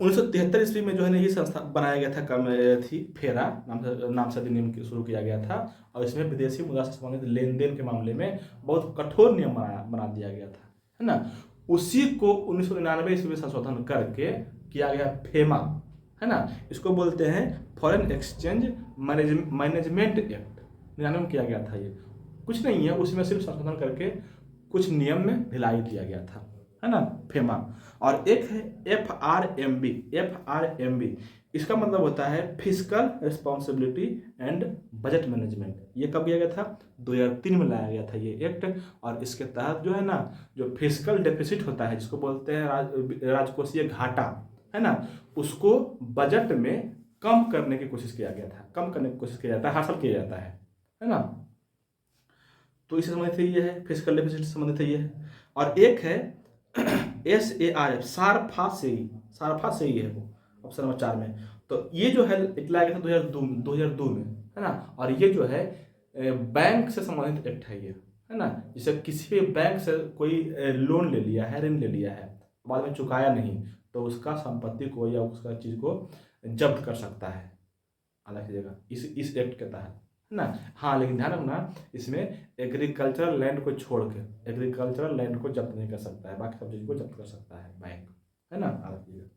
1973 ईस्वी में जो है ना ये संस्था बनाया गया था, कम थी फेरा नाम से अधिनियम शुरू किया गया था, और इसमें विदेशी मुद्रा से संबंधित लेन देन के मामले में बहुत कठोर नियम बना दिया गया था, है ना। उसी को 1999 ईस्वी में संशोधन करके किया गया फेमा, है ना। इसको बोलते हैं फॉरेन एक्सचेंज मैनेजमेंट एक्ट, 99 में किया गया था। ये कुछ नहीं है, उसमें सिर्फ संशोधन करके कुछ नियम में ढिलाई दिया गया था, है ना, फेमा। और एक है FRMB, इसका मतलब होता है fiscal responsibility and budget management. ये कब किया गया था, 2003 में लाया गया था ये एक्ट, और इसके तहत जो है ना जो फिस्कल डेफिसिट होता है, जिसको बोलते हैं राजकोषीय घाटा, है ना, उसको बजट में कम करने की कोशिश किया गया था, कम करने की कोशिश किया जाता है, हासिल किया जाता है ना। तो इससे संबंधित ये है, फिस्कल डेफिसिट से संबंधित ये है। और एक है SARF, सारफा से ही है वो, ऑप्शन नंबर 4 में। तो ये जो है लाया गया था 2002 में, है ना। और ये जो है बैंक से संबंधित एक्ट है ना। जैसे किसी भी बैंक से कोई लोन ले लिया है, ऋण ले लिया है, बाद में चुकाया नहीं, तो उसका संपत्ति को या उसका चीज को जब्त कर सकता है, अलग कीजिएगा इस एक्ट के तहत, है ना। हाँ लेकिन ध्यान रखना, इसमें एग्रीकल्चरल लैंड को छोड़ के एग्रीकल्चरल लैंड को जब्त नहीं कर सकता है, बाकी सब चीज को जब्त कर सकता है बैंक, है ना, अलग कीजिएगा।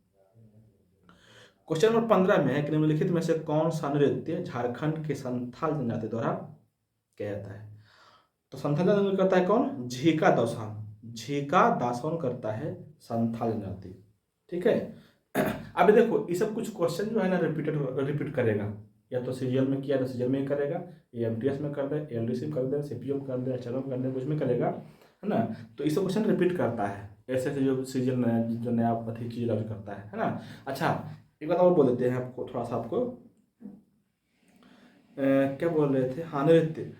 क्वेश्चन नंबर 15 में है कि निम्नलिखित में से कौन सा नृत्य झारखंड के संथाल जनजाति द्वारा किया जाता है। तो संथाल जनजाति करता है कौन, झीका दासौन करता है संथाल जनजाति, ठीक है। अभी देखो ये सब कुछ क्वेश्चन जो है ना रिपीट करेगा, या तो सीरियल में किया तो सीरियल में ही करेगा, AMTS में कर दे, LDC में कर दे, CPO में कर दे, HRO में कर दे, कुछ में करेगा, है ना। तो ये सब क्वेश्चन रिपीट करता है, ऐसे जो सीरियल जो नया अथी चीज करता है ना। अच्छा एक बात और बोल देते हैं आपको, थोड़ा सा आपको क्या बोल रहे थे, हाँ नृत्य,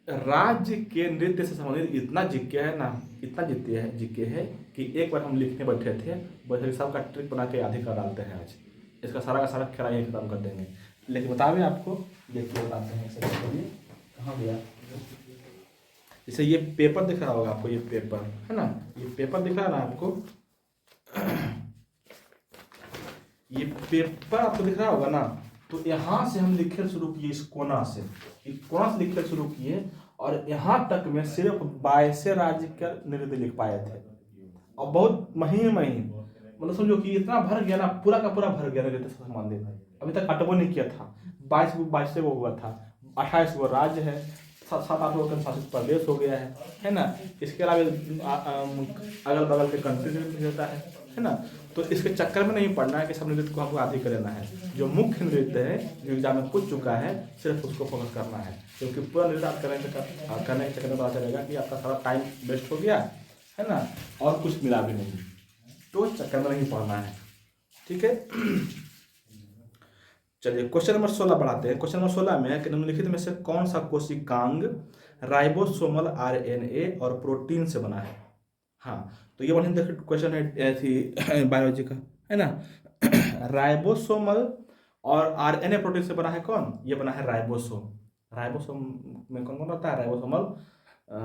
राज्य के नृत्य से संबंधित इतना जिज्ञे है कि एक बार हम लिखने बैठे थे, बस साहब का ट्रिक बना के आधे कर डालते हैं आज, इसका सारा का सारा खेला यही खत्म कर देंगे। लेकिन बतावे आपको, देखिए बताते हैं ऐसे कहाँ गया। जैसे ये पेपर दिख रहा होगा आपको, ये पेपर है ना, ये पेपर दिख रहा है ना आपको, ये पेपर आपको दिख रहा होगा ना। तो यहाँ से हम लिखना शुरू किए, इस कोना से लिखना शुरू किए, और यहाँ तक में सिर्फ 22 राज्य का नृत्य लिख पाए थे, और बहुत महीन मतलब समझो कि इतना भर गया ना, पूरा का पूरा भर गया नृत्य से संबंधित, अभी तक हटबो नहीं किया था। 22 वो हुआ था, 28 वो राज्य है, 7-8 वो केंद्र शासित प्रदेश हो गया है ना। इसके अलावा अगल बगल के कंट्री में होता है ना। तो इसके चक्कर में नहीं पड़ना है कि सब नृत्य को हमको आदि करना है। जो मुख्य नृत्य है जो एग्जाम में पूछ चुका है, सिर्फ उसको फोकस करना है, क्योंकि पूरा नृत्य करने के चक्कर में पता चलेगा कि आपका सारा टाइम वेस्ट हो गया है ना, और कुछ मिला भी नहीं, तो इस चक्कर में नहीं पढ़ना है, ठीक है। चलिए क्वेश्चन नंबर 16 बढ़ाते हैं। क्वेश्चन नंबर 16 में कि निम्नलिखित में से कौन सा कोशिकांग राइबोसोमल RNA और प्रोटीन से बना है। हाँ तो ये बढ़िया देखिए क्वेश्चन है थी बायोलॉजी का, है ना। राइबोसोमल और RNA प्रोटीन से बना है कौन, ये बना है राइबोसोम में कौन कौन रहता है, राइबोसोमल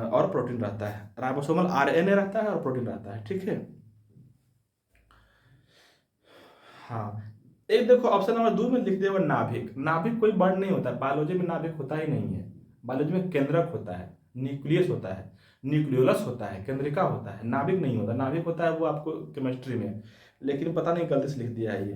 और प्रोटीन रहता है, राइबोसोमल RNA रहता है और प्रोटीन रहता है, ठीक है। हाँ एक देखो ऑप्शन नंबर 2 में लिख दिया नाभिक कोई वर्ड नहीं होता है, बायोलॉजी में नाभिक होता ही नहीं है। बायोलॉजी में केंद्रक होता है, न्यूक्लियस होता है, न्यूक्लियोलस होता है, केंद्रिका होता है, नाभिक नहीं होता। नाभिक होता है वो आपको केमिस्ट्री में, लेकिन पता नहीं गलती से लिख दिया है ये।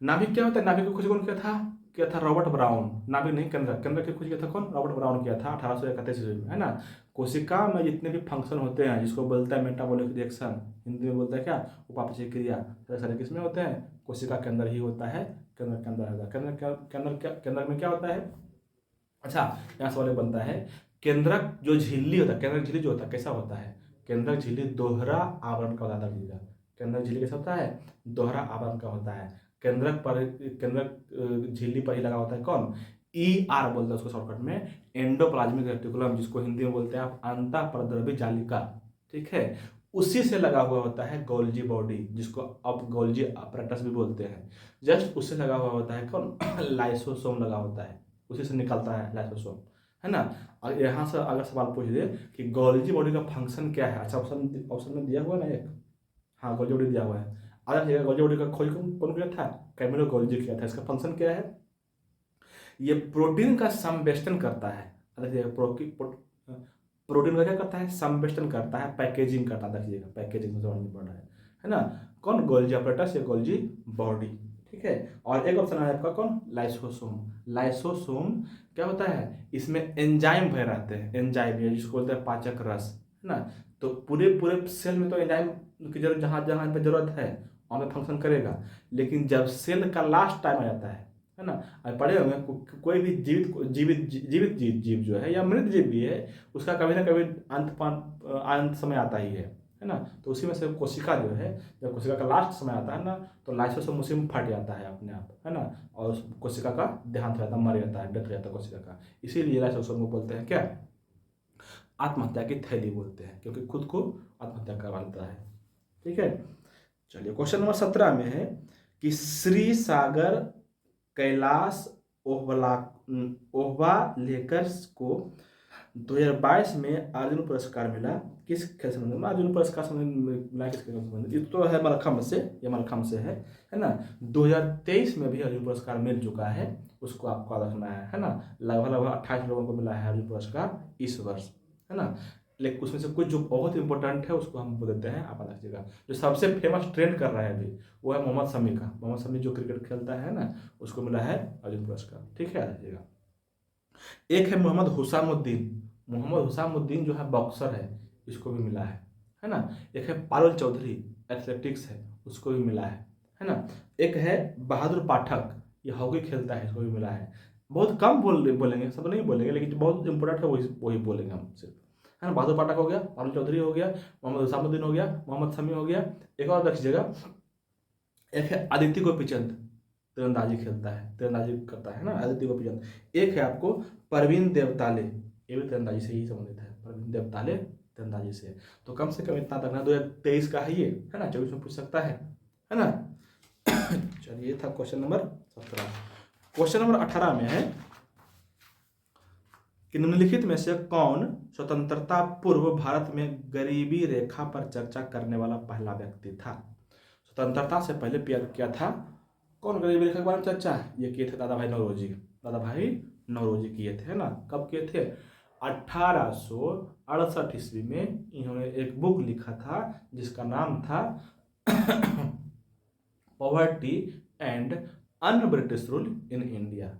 नाभिक क्या होता है, नाभिक को खोज कौन किया था, किया था रॉबर्ट ब्राउन, नाभिक नहीं केंद्रक, केंद्रक की खोज किया था कौन? रॉबर्ट ब्राउन किया था 1831 ईस्वी में, है ना। कोशिका में जितने भी फंक्शन होते हैं जिसको बोलता है मेटाबॉलिक रिएक्शन, हिंदी में बोलता है क्या? उपापचय क्रिया, सारे सारे किसमें होते हैं? कोशिका के अंदर ही होता है, केंद्र के अंदर होता है। केंद्र में क्या होता है? अच्छा, यहाँ सवाल बनता है, केंद्रक जो झिल्ली होता है, केंद्रक झिल्ली जो होता है कैसा होता है? केंद्रक झिल्ली दोहरा आवरण का होता है। केंद्रक झिल्ली कैसा होता है? दोहरा आवरण का होता है। केंद्रक झिल्ली पर ही लगा होता है कौन? ER बोलते हैं उसको शॉर्टकट में, एंडोप्लाज्मिक रेटिकुलम, जिसको हिंदी में बोलते हैं आप अंतःपरद्रव्य जालिका, ठीक है। उसी से लगा हुआ होता है गोल्जी बॉडी, जिसको अब गोल्जी अपरेटस भी बोलते हैं। जस्ट उससे लगा हुआ होता है कौन? लाइसोसोम लगा होता है, उसी से निकलता है लाइसोसोम, है ना। और यहाँ से अगर सवाल पूछ दे कि गोल्जी बॉडी का फंक्शन क्या है, अच्छा ऑप्शन में दिया हुआ ना एक, हाँ गोल्जी बॉडी दिया हुआ है। अगर गोल्जी बॉडी का खोज कौन किया था? कैमिलो गोल्जी किया था। इसका फंक्शन क्या है? ये प्रोटीन का संवेष्टन करता है। प्रोटीन का क्या करता है? संवेष्टन करता है, पैकेजिंग करता है। देखिएगा पैकेजिंग में समझ पड़ रहा है ना। कौन? गोल्जी अपरेटस या गोल्जी बॉडी, ठीक है। और एक ऑप्शन है आपका कौन? लाइसोसोम। लाइसोसोम क्या होता है? इसमें एंजाइम भरे रहते हैं, एंजाइम है जिसको बोलते हैं पाचक रस, है ना। तो पूरे पूरे सेल में तो एंजाइम की जरूरत, जहाँ जहाँ पे जरूरत है वहाँ पे फंक्शन करेगा। लेकिन जब सेल का लास्ट टाइम आ जाता है ना, अब पढ़े होंगे कोई भी जीवित जीव जो है या मृत जीव भी है, उसका कभी ना कभी अंत समय आता ही है ना। तो उसी में से कोशिका जो है, जब कोशिका का लास्ट समय आता है ना, तो लाइसोसोम उसी में फट जाता है अपने आप, है ना। और उस कोशिका का देहांत हो जाता है, मर जाता है, डेथ हो जाता है कोशिका का। इसीलिए लाइसोसोम को बोलते हैं क्या? आत्महत्या की थैली बोलते हैं, क्योंकि खुद को आत्महत्या करवा लेता है, ठीक है। चलिए क्वेश्चन नंबर 17 में है कि श्री सागर कैलाश ओहवालेकर को 2022 में अर्जुन पुरस्कार मिला। किस खेल संबंध में अर्जुन पुरस्कार मिला? किस खेल संबंध? ये तो है मलखम्ब से, ये मलखम्ब से है ना। 2023 में भी अर्जुन पुरस्कार मिल चुका है, उसको आपको रखना है ना। लगभग 28 लोगों को मिला है अर्जुन पुरस्कार इस वर्ष, है ना। लेकिन उसमें से कुछ जो बहुत इंपॉर्टेंट है उसको हम बोल देते हैं, आप रखिएगा। जो सबसे फेमस ट्रेंड कर रहा है अभी वो है मोहम्मद शमी का। मोहम्मद शमी जो क्रिकेट खेलता है ना, उसको मिला है अर्जुन पुरस्कार, ठीक है, रखिएगा। एक है मोहम्मद हुसामुद्दीन। मोहम्मद हुसामुद्दीन जो है बॉक्सर है, इसको भी मिला है ना। एक है पारुल चौधरी, एथलेटिक्स है, उसको भी मिला है ना। एक है बहादुर पाठक, ये हॉकी खेलता है, इसको भी मिला है। बहुत कम बोलेंगे, सब नहीं बोलेंगे, लेकिन जो बहुत इंपॉर्टेंट है वही बोलेंगे हम सिर्फ, है ना। बहादुर पाठक हो गया, पारुल चौधरी हो गया, मोहम्मद हुसामुद्दीन हो गया, मोहम्मद शमी हो गया। एक और रखिएगा, एक है आदित्य गोपीचंद, तीरंदाजी खेलता है, तीरंदाजी करता है ना आदित्य गोपीचंद। एक है आपको परवीन देवताले, ये भी तीरंदाजी से ही संबंधित है, परवीन देवताले तीरंदाजी से। तो कम से कम इतना तक ना, 2023 का है ये, है ना। 24 में पूछ सकता है ना। चलिए ये था क्वेश्चन नंबर 17। क्वेश्चन नंबर 18 में है कि निम्नलिखित में से कौन स्वतंत्रता पूर्व भारत में गरीबी रेखा पर चर्चा करने वाला पहला व्यक्ति था? स्वतंत्रता से पहले क्या था? कौन गरीबी रेखा के बारे में चर्चा? ये किए थे दादा भाई नौरोजी। दादा भाई नौरोजी किए थे, है ना। कब किए थे? 1868 ईस्वी में इन्होंने एक बुक लिखा था जिसका नाम था poverty and un British rule in India.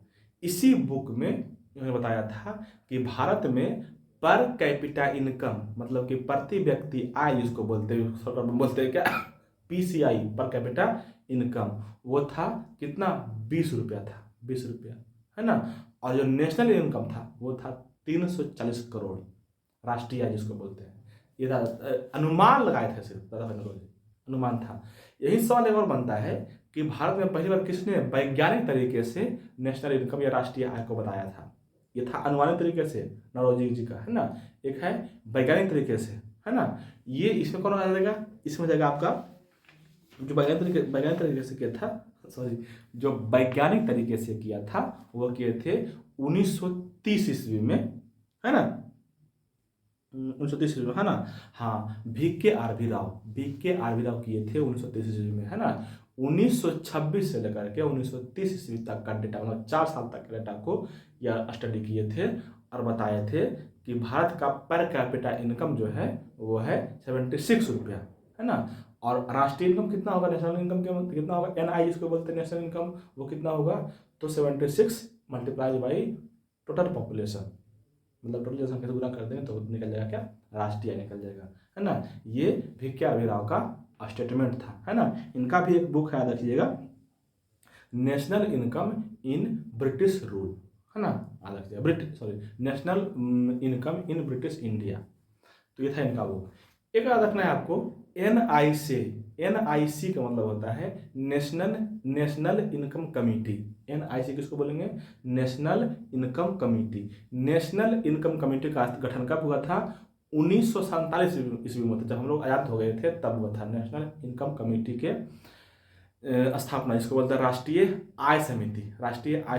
इसी बुक में इन्होंने बताया था कि भारत में पर कैपिटा इनकम, मतलब कि प्रति व्यक्ति आय जिसको बोलते हैं क्या? PCI, पर कैपिटा इनकम, वो था कितना? 20 रुपया था, 20 रुपया, है ना। और जो नेशनल इनकम था वो था 340 करोड़, राष्ट्रीय आय जिसको बोलते हैं। ये अनुमान लगाए थे सिर्फ दादा भाई नौरोजी, अनुमान था। यही सवाल एक और बनता है कि भारत में पहली बार किसने वैज्ञानिक तरीके से नेशनल इनकम या राष्ट्रीय आय को बताया था? ये था अनुमानित तरीके से नौरोजी जी का, है ना। एक है वैज्ञानिक तरीके से, है ना। ये इसमें कौन आ जाएगा? इसमें जाएगा आपका जो वैज्ञानिक तरीके से किया था, सॉरी, जो वैज्ञानिक तरीके से किया था वो किए थे 1930 ईस्वी में, है ना। 1930 ईस्वी में, है ना। हाँ, VK RV राव किए थे 1930 ईस्वी में, है ना। 1926 से लेकर के 1930 ईस्वी तक का डेटा, मतलब 4 साल तक के डेटा को यह स्टडी किए थे और बताए थे कि भारत का पर कैपिटा इनकम जो है वो है 76 रुपया, है ना। और राष्ट्रीय इनकम कितना होगा, नेशनल इनकम कितना होगा, NI जिसको बोलते हैं नेशनल इनकम, वो कितना होगा, तो 76 मल्टीप्लाइज बाई टोटल पॉपुलेशन, मतलब टोटल जनसंख्या से गुना कर देंगे तो निकल जाएगा क्या, राष्ट्रीय निकल जाएगा, है ना। ये VK राव का स्टेटमेंट था, है ना। इनका भी एक बुक है, याद रखिएगा, national income in British rule, है ना, याद रखिएगा, national income in British India, तो ये था इनका बुक। एक याद रखना है आपको, NIC का मतलब होता है नेशनल इनकम कमेटी। NIC किसको बोलेंगे, national income committee. National income committee का गठन कब हुआ था, 1947 ईस्वी में, जब हम लोग आज़ाद हो गए थे तब हुआ था नेशनल इनकम कमेटी के स्थापना, इसको बोलते हैं राष्ट्रीय आय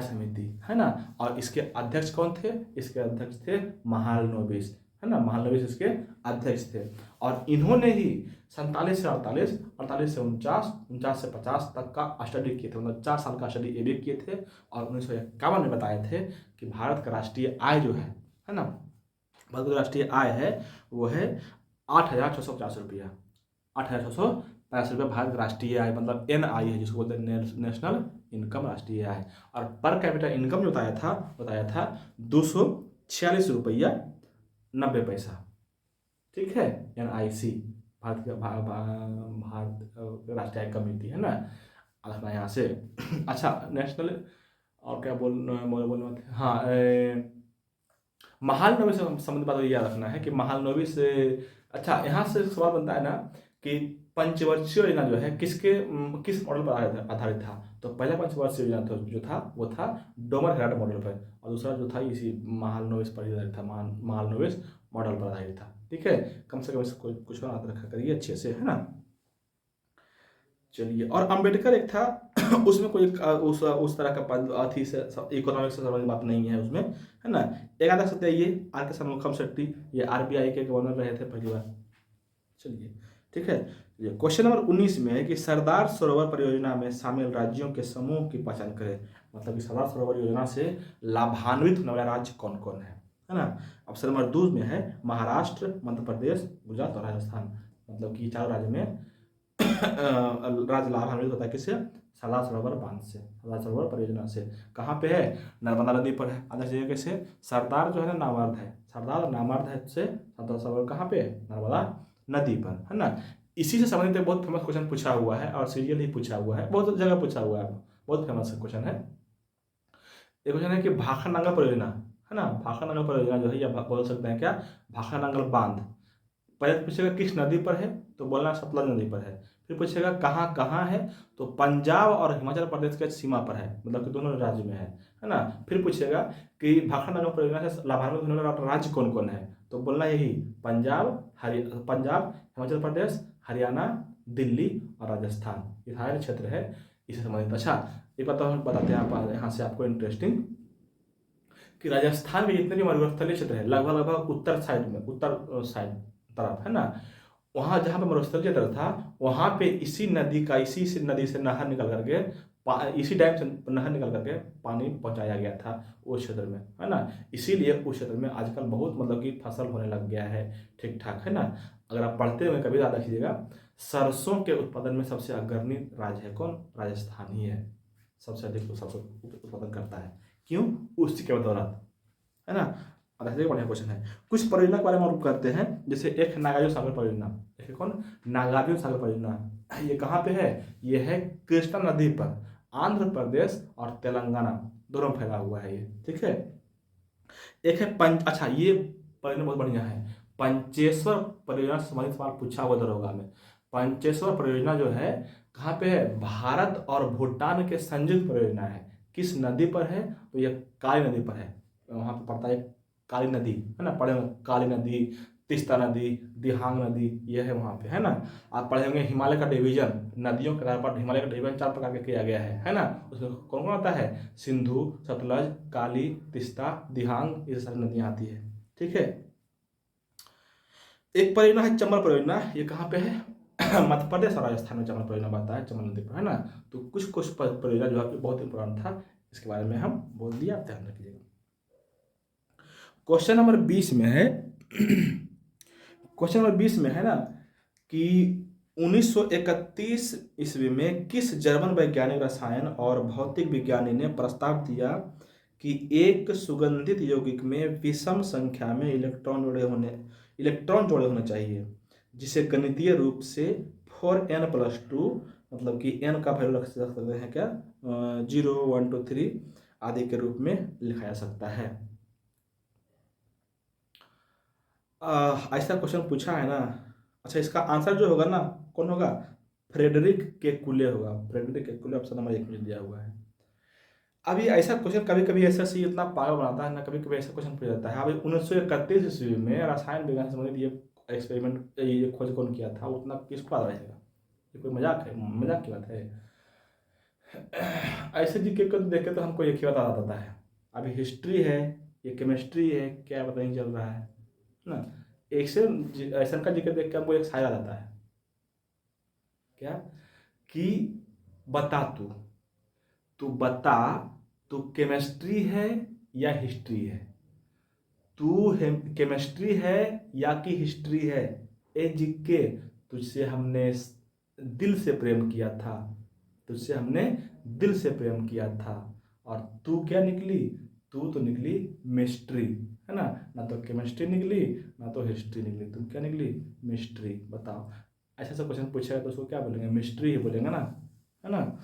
समिति, है ना। और इसके अध्यक्ष कौन थे, इसके अध्यक्ष थे महालनोबिस, है ना, महालनोबिस इसके अध्यक्ष थे। और इन्होंने ही 47 से 48, 48 से 49, 49 से 50 तक का स्टडी किए थे, मतलब 4 साल का स्टडी ये किए थे। और 1951 में बताए थे कि भारत का राष्ट्रीय आय जो है ना, भारत का राष्ट्रीय आय है वो है 8,650 रुपया, 8,650 रुपया भारत का राष्ट्रीय आय, मतलब NI है, जिसको बोलते हैं नेशनल इनकम, राष्ट्रीय आय। और पर कैपिटा इनकम जो बताया था 246 रुपया 90 पैसा, ठीक है। NIC भारत राष्ट्रीय आय कमेटी, है ना, रखना यहाँ से। अच्छा, नेशनल और क्या बोलना, हाँ, महालनोबिस से संबंधित बात याद रखना है कि महालनोबिस, अच्छा यहाँ से सवाल बनता है ना कि पंचवर्षीय योजना जो है किस मॉडल पर आधारित था, तो पहला पंचवर्षीय योजना जो था वो था डोमर-हेराल्ड मॉडल पर, और दूसरा जो था इसी महालनोबिस पर आधारित था, महालनोबिस मॉडल पर आधारित था, ठीक है। कम से कम इसको कुछ याद रखा करिए अच्छे से, है ना। चलिए, और अम्बेडकर एक था उसमें कोई उस तरह का पद अथी से इकोनॉमिक्स से संबंधित बात नहीं है उसमें, है ना। एक आधा सत्य ये RK षणमुखम शेट्टी, ये RBI के गवर्नर रहे थे पहली बार। चलिए, ठीक है। ये क्वेश्चन नंबर 19 में है कि सरदार सरोवर परियोजना में शामिल राज्यों के समूह की पहचान करें, मतलब कि सरदार सरोवर योजना से लाभान्वित होने वाला राज्य कौन कौन है ना। ऑप्शन नंबर 2 में है महाराष्ट्र, मध्य प्रदेश, गुजरात और राजस्थान, मतलब कि 4 राज्य में राज्य लाभान्वित होता है, किससे, सरदार सरोवर बांध से, सरदार सरोवर परियोजना से। कहाँ पे है, नर्मदा नदी पर है। आदर्श जगह कैसे, सरदार जो है ना नामर्द है, सरदार नामर्द है, से सरदार सरोवर कहाँ पे है, नर्मदा नदी पर, है ना। इसी से संबंधित एक बहुत फेमस क्वेश्चन पूछा हुआ है, और सीरियल ही पूछा हुआ है, बहुत जगह पूछा हुआ है, बहुत फेमस क्वेश्चन है। एक क्वेश्चन है कि भाखर नांगल परियोजना, है ना, भाखर नांगल परियोजना जो है, या बोल सकते हैं क्या, भाखर नांगल बांध। पहले पूछेगा किस नदी पर है, तो बोलना सतलज नदी पर है। फिर पूछेगा कहाँ कहाँ है, तो पंजाब और हिमाचल प्रदेश के सीमा पर है, मतलब कि दोनों राज्य में है ना। फिर पूछेगा कि भाखर नांगल परियोजना से लाभान्वित होने वाला राज्य कौन कौन है, तो बोलना यही पंजाब, हिमाचल प्रदेश, हरियाणा, दिल्ली और राजस्थान, ये सारे क्षेत्र है इससे संबंधित। अच्छा, एक बात हम बताते हैं यहाँ से आपको इंटरेस्टिंग, कि राजस्थान में जितने भी मरुस्थलीय क्षेत्र है, लगभग उत्तर साइड तरफ, है ना, वहाँ जहाँ पे मरुस्थलीय क्षेत्र था, वहाँ पे इसी नदी से नहर निकल करके, इसी डैम से नहर निकल करके पानी पहुँचाया गया था उस क्षेत्र में, है ना। इसीलिए उस क्षेत्र में आजकल बहुत, मतलब कि फसल होने लग गया है ठीक ठाक, है ना। अगर आप पढ़ते हुए कभी याद रखिएगा, सरसों के उत्पादन में सबसे अग्रणी राज्य है कौन, राजस्थान ही है, सबसे अधिक सरसों उत्पादन करता है। क्यों, उस के बदौलत, है ना। और ऐसे बढ़िया क्वेश्चन है। कुछ परियोजना के बारे में हम करते हैं, जैसे एक नागार्जुन सागर परियोजना, एक कौन, नागार्जुन सागर परियोजना, ये कहाँ पे है, ये है कृष्णा नदी पर, आंध्र प्रदेश और तेलंगाना दोनों में फैला हुआ है ये, ठीक है। एक है अच्छा, ये परियोजना बहुत बढ़िया है, पंचेश्वर परियोजना से संबंधित सवाल पूछा हुआ दरोगा में। पंचेश्वर परियोजना जो है कहाँ पे है, भारत और भूटान के संयुक्त परियोजना है। किस नदी पर है, तो यह काली नदी पर है, वहाँ पे पड़ता है काली नदी, है ना, पढ़े होंगे काली नदी, तीस्ता नदी, दिहांग नदी, ये है वहाँ पे, है ना। आप पढ़े होंगे हिमालय का डिवीजन, नदियों के आधार पर हिमालय का डिवीजन 4 प्रकार का किया गया है ना। उसमें कौन कौन आता है, सिंधु, सतलज, काली, तीस्ता, दिहांग, ये सारी नदियाँ आती है, ठीक है। एक परियोजना है चंबल परियोजना, ये कहाँ पे है, मध्य प्रदेश और राजस्थान में चंबल परियोजना बनता है, चंबल नदी पर, है ना। तो कुछ परियोजना जो है बहुत इंपॉर्टेंट था, इसके बारे में हम बोल दिया, आप ध्यान रखिएगा। क्वेश्चन नंबर 20 में है, क्वेश्चन नंबर 20 में है ना, कि 1931 ईस्वी में किस जर्मन वैज्ञानिक रसायन और भौतिक विज्ञानी ने प्रस्ताव दिया कि एक सुगंधित यौगिक में विषम संख्या में इलेक्ट्रॉन जोड़े होने चाहिए, जिसे गणितीय रूप से 4n+2, मतलब कि n का वैल्यू रख सकते हैं क्या, 0 1 2 3 आदि के रूप में लिखा जा सकता है। ऐसा क्वेश्चन पूछा है ना। अच्छा, इसका आंसर जो होगा ना, कौन होगा, फ्रेडरिक केकुले होगा। फ्रेडरिक केकुले ऑप्शन नंबर 1 में दिया हुआ है। अभी ऐसा क्वेश्चन कभी कभी ऐसा सी इतना पागल बनाता है ना, कभी कभी ऐसा क्वेश्चन पूछ जाता है। अभी 1931 ईस्वी में रसायन विज्ञान से संबंधित ये एक्सपेरिमेंट, ये खोज कौन किया था, उतना किसको याद रहेगा। ये कोई मजाक है, मजाक की बात है। ऐसे जीके को देख के तो हमको एक ही बात याद आता है। अभी हिस्ट्री है, ये केमिस्ट्री है, क्या पता नहीं चल रहा है ना। एक से ऐसा का जिक्र देख के हमको एक शायर आ जाता है, क्या कि बता तू बता, तू केमिस्ट्री है या हिस्ट्री है, तू केमिस्ट्री है या कि हिस्ट्री है। ए जिक्के, तुझसे हमने दिल से प्रेम किया था, तुझसे हमने दिल से प्रेम किया था, और तू क्या निकली, तू तो निकली मिस्ट्री, है ना। ना तो केमिस्ट्री निकली, ना तो हिस्ट्री निकली, तुम क्या निकली, मिस्ट्री। बताओ, ऐसा ऐसा क्वेश्चन पूछेगा तो उसको क्या बोलेंगे, मिस्ट्री ही बोलेंगे ना, है ना।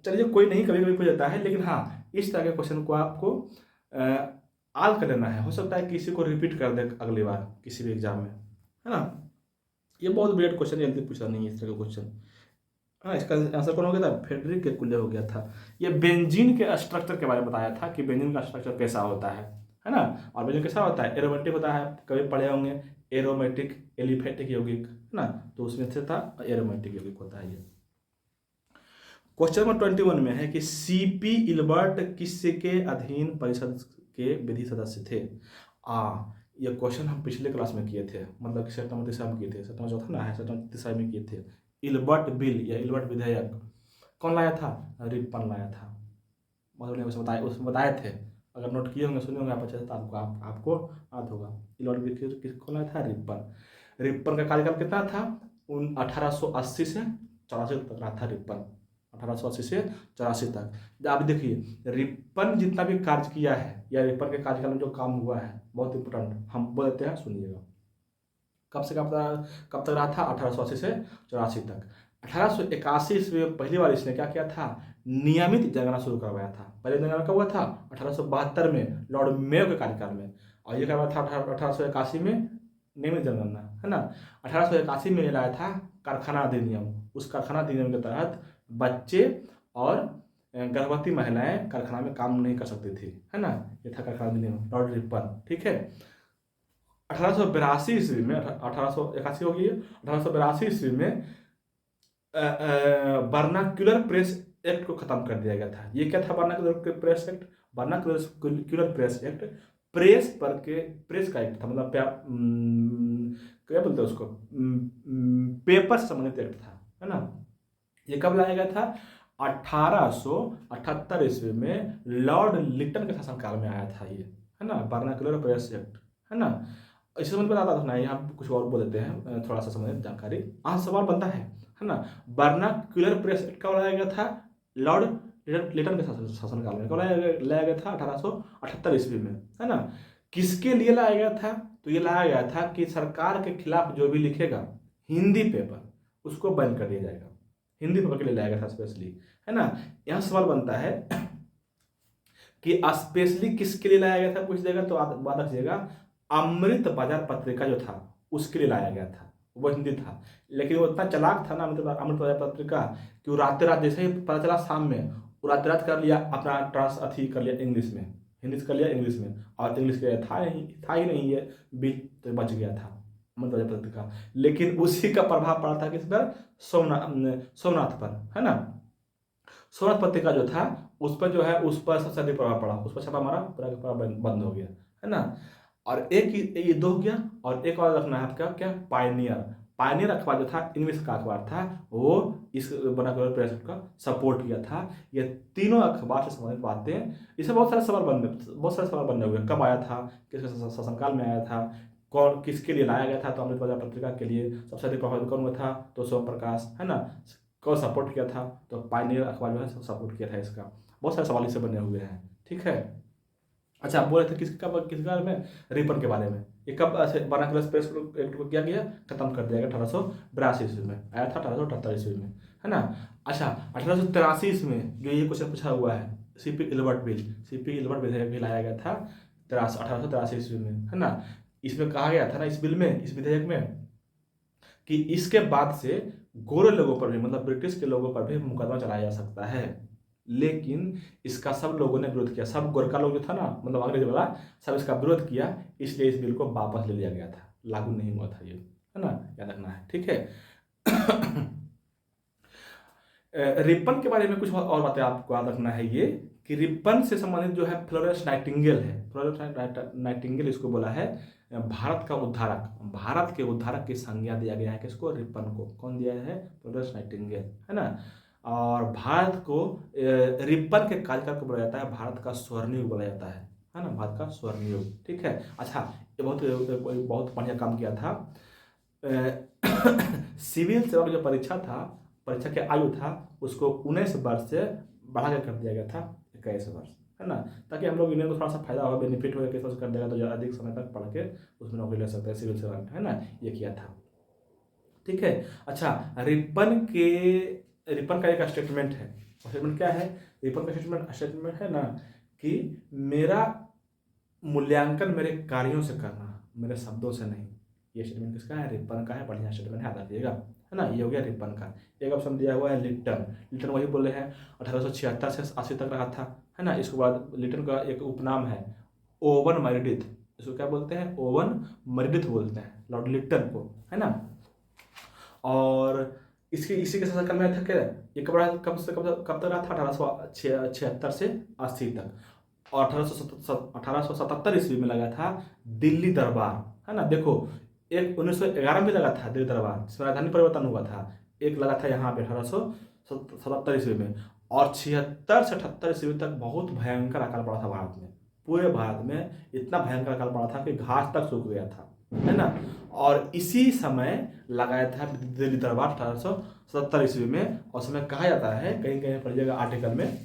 चलिए कोई नहीं, कभी कभी पूछ जाता है, लेकिन हाँ, इस तरह के क्वेश्चन को आपको याद कर लेना है। हो सकता है किसी को रिपीट कर दे अगली बार किसी भी एग्जाम में, है ना। ये बहुत वेट क्वेश्चन, जल्दी पूछा नहीं है इस तरह का क्वेश्चन। हाँ, इसका आंसर कौन हो गया था, फ्रेडरिक केकुले हो गया था। ये बेंजीन के स्ट्रक्चर के बारे में बताया था कि बेंजीन का स्ट्रक्चर कैसा होता है ना। और बेंजीन कैसा होता है, एरोमेटिक होता है, कभी पढ़े होंगे एरोमेटिक एलिफेटिक यौगिक, है ना। तो उसमें से था एरोमेटिक यौगिक होता है ये। क्वेश्चन नंबर 21 में है कि सीपी इल्बर्ट किसके अधीन परिषद के विधि सदस्य थे। ये क्वेश्चन हम पिछले क्लास में किए थे, मतलब कि सेट नंबर 3 में किए थे, सेट नंबर चौथा ना है, सेट नंबर 3 में किए थे। इल्बर्ट बिल या इल्बर्ट विधेयक कौन लाया था, रिपन लाया था। मतलब ने उसमें बताए थे, अगर नोट किए होंगे, सुने होंगे आप अच्छे से, तो आपको याद होगा। इल्बर्ट बिल कौन लाया था, रिपन। रिपन का कार्यकाल कितना था, 1880 से 84 तक रहा था रिपन, 1880 से 84 तक। आप देखिए रिपन जितना भी कार्य किया है, या रिपन के कार्यकाल में जो काम हुआ है, बहुत इंपॉर्टेंट हम बोल देते हैं, सुनिएगा। कब से कब तक रहा था, 1880 से 84 तक। 1881 ईस्वी में पहली बार इसने क्या किया था, नियमित जनगणना शुरू करवाया था। पहले जनगणना कब हुआ था, 1872 में, लॉर्ड मेयो के कार्यकाल में। और ये करवाया था 1881 में नियमित जनगणना, है ना। 1881 में ये लाया था कारखाना अधिनियम। उस कारखाना अधिनियम के तहत बच्चे और गर्भवती महिलाएं कारखाना में काम नहीं कर सकती थी, है ना। ये था कारखाना अधिनियम, लॉर्ड रिपन, ठीक है। 1882 ईस्वी में, 1881 हो गई है, 1882 ईस्वी में वर्नाक्यूलर प्रेस एक्ट को खत्म कर दिया गया था। ये क्या था vernacular press act, vernacular press act, press का एक्ट था, मतलब क्या बोलते हैं उसको, पेपर से संबंधित एक्ट था, है ना। ये कब लाया गया था, 1878 ईस्वी में लॉर्ड लिटन के शासनकाल में आया था ये, है ना, वर्नाक्यूलर प्रेस एक्ट, है ना। इसे समझ में आता था ना, यहाँ कुछ और बोल देते हैं, थोड़ा सा संबंधित जानकारी आज सवाल बनता है ना। वर्नाक्यूलर प्रेस एक्ट कब लाया गया था, लॉर्ड लिटन के शासनकाल में। कब लाया गया था, 1878 ईस्वी में, है ना। किसके लिए लाया गया था, तो ये लाया गया था कि सरकार के खिलाफ जो भी लिखेगा हिंदी पेपर, उसको बैन कर दिया जाएगा। हिंदी पेपर के लिए लाया गया था स्पेशली, है ना। यहाँ सवाल बनता है कि स्पेशली किसके लिए लाया गया था, पूछ देगा तो बात रखिएगा, अमृत बाजार पत्रिका जो था उसके लिए लाया गया था, वो हिंदी था। लेकिन वो इतना चालाक था ना अमृत बाजार पत्रिका, कि वो रात रात जैसे ही पता चला शाम में, वो रात रात कर लिया अपना कर लिया इंग्लिश में, हिंदी से कर लिया इंग्लिश में, और इंग्लिश के था ही नहीं ये बिल, तो बच गया था अमृत बाजार पत्रिका। लेकिन उसी का प्रभाव पड़ा था किस पर, सोमनाथ पर, है ना। सोमनाथ पत्रिका जो था उस पर जो है, उस पर सबसे अधिक प्रभाव पड़ा, उस पर छापा मारा, पूरा का पूरा बंद हो गया, है ना। और एक ये दो हो गया, और एक और रखना है आपका क्या, पायनियर। पायनियर अखबार जो था, इंग्लिश का अखबार था, वो इस वर्नाक्यूलर प्रेस का सपोर्ट किया था। ये तीनों अखबार से संबंधित बातें, इससे बहुत सारे सवाल बनने हुए। कब आया था, किस शासनकाल में आया था, कौन किसके लिए लाया गया था, तो अमृत बाजार पत्रिका के लिए। सबसे अधिक प्रभावित कौन हुआ था, तो सोम प्रकाश, है ना। कौन सपोर्ट किया था, तो पायनियर अखबार जो है सपोर्ट किया था इसका। बहुत सारे सवाल इससे बने हुए हैं, ठीक है। अच्छा, आप बोल रहे थे किस बारे में, रिपन के बारे में। ये कब वर्नाकुलर प्रेस एक्ट को किया गया, खत्म कर दिया गया 1882 ईस्वी में, आया था 1878 ईस्वी में, है ना। अच्छा, 1883 ईस्वी में जो ये क्वेश्चन पूछा हुआ है, सीपी इल्बर्ट विधेयक भी लाया गया था 1883 ईस्वी में, है ना। इसमें कहा गया था ना, इस विधेयक में, कि इसके बाद से गोरे लोगों पर भी, मतलब ब्रिटिश के लोगों पर भी मुकदमा चलाया जा सकता है। लेकिन इसका सब लोगों ने विरोध किया, सब गोरखा लोग जो था ना, मतलब अंग्रेज वाला, सब इसका विरोध किया, इसलिए इस बिल को वापस ले लिया गया था, लागू नहीं हुआ था ये, है ना, याद रखना है, ठीक है। रिपन के बारे में कुछ और बातें आपको याद रखना है, ये कि रिपन से संबंधित जो है फ्लोरेंस नाइटिंगेल है, फ्लोरेंस नाइटिंगेल इसको बोला है भारत का उद्धारक, भारत के उद्धारक की संज्ञा दिया गया है किसको, रिपन को। कौन दिया है, फ्लोरेंस नाइटिंगेल, है ना। और भारत को रिपन के कार्यकाल को बोला जाता है भारत का स्वर्ण युग बोला जाता है ना, भारत का स्वर्ण युग, ठीक है। अच्छा, ये बहुत बढ़िया काम किया था। सिविल सेवा की जो परीक्षा की आयु था, उसको 19 वर्ष से बढ़ा कर दिया गया था 21 वर्ष, है ना, ताकि हम लोग इंडियन को थोड़ा सा फायदा हो, बेनिफिट हो, किस कर देगा तो ज़्यादा अधिक समय तक पढ़ के उसमें नौकरी ले सकते हैं सिविल सेवा में, है ना, ये किया था, ठीक है। अच्छा, रिपन का एक स्टेटमेंट है, स्टेटमेंट क्या है, रिपन का स्टेटमेंट है ना, कि मेरा मूल्यांकन मेरे कार्यों से करना, मेरे शब्दों से नहीं। ये स्टेटमेंट किसका है, रिपन का है, बढ़िया स्टेटमेंट है, याद रखिएगा, है ना। ये हो गया रिपन का। एक ऑप्शन दिया हुआ है लिट्टन वही बोले हैं, 1876 से 80 तक रहा था, है ना। इसके बाद लिट्टन का एक उपनाम है ओवन मर्डिथ, इसको क्या बोलते हैं, ओवन मर्डिथ बोलते हैं लॉर्ड लिट्टन को, है ना। और इसी के शासनकाल में था क्या, ये कब तक रहा था, 1876 से 80 तक। और 1877 ईस्वी में लगा था दिल्ली दरबार, है ना। देखो, एक 1911 में लगा था दिल्ली दरबार, जिसमें राजधानी परिवर्तन हुआ था। एक लगा था यहाँ पे 1877 ईस्वी में, और 76 से 78 ईस्वी तक बहुत भयंकर अकाल पड़ा था भारत में। पूरे भारत में इतना भयंकर अकाल पड़ा था कि घास तक सूख गया था, है ना। और इसी समय लगाया था दिल्ली दरबार 1877 ईस्वी में। और समय कहा जाता है, कहीं कहीं पढ़िएगा आर्टिकल में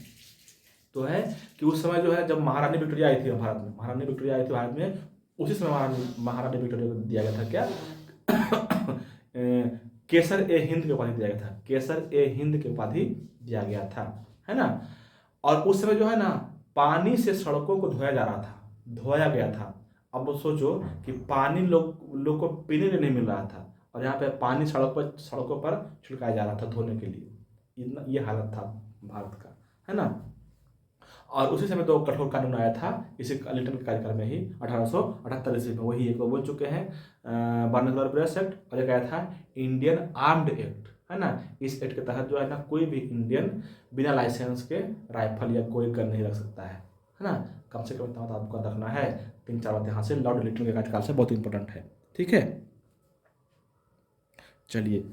तो है, कि उस समय जो है जब महारानी विक्टोरिया आई थी भारत में, उसी समय महारानी विक्टोरिया को दिया गया था क्या केसर ए हिंद की उपाधि दिया गया था, केसर ए हिंद की उपाधि दिया गया था, है ना। और उस समय जो है ना, पानी से सड़कों को धोया गया था। अब वो सोचो कि पानी लोग को पीने के लिए नहीं मिल रहा था, और यहाँ पे पानी सड़कों पर छिड़काया जा रहा था धोने के लिए, इतना ये हालत था भारत का, है ना। और उसी समय दो कठोर कानून आया था, इसी लिटन के कार्यकाल में ही 1878 ईस्वी में। वही एक बोल चुके हैं, वर्नाकुलर प्रेस एक्ट, और एक आया था इंडियन आर्म्ड एक्ट, है ना। इस एक्ट के तहत जो है ना, कोई भी इंडियन बिना लाइसेंस के राइफल या कोई गन नहीं रख सकता है ना। कम से कम इतना तो आपको रखना है। 3-4 बात यहाँ से लॉर्ड लिटन के कार्यकाल से बहुत इंपॉर्टेंट है, ठीक है। चलिए,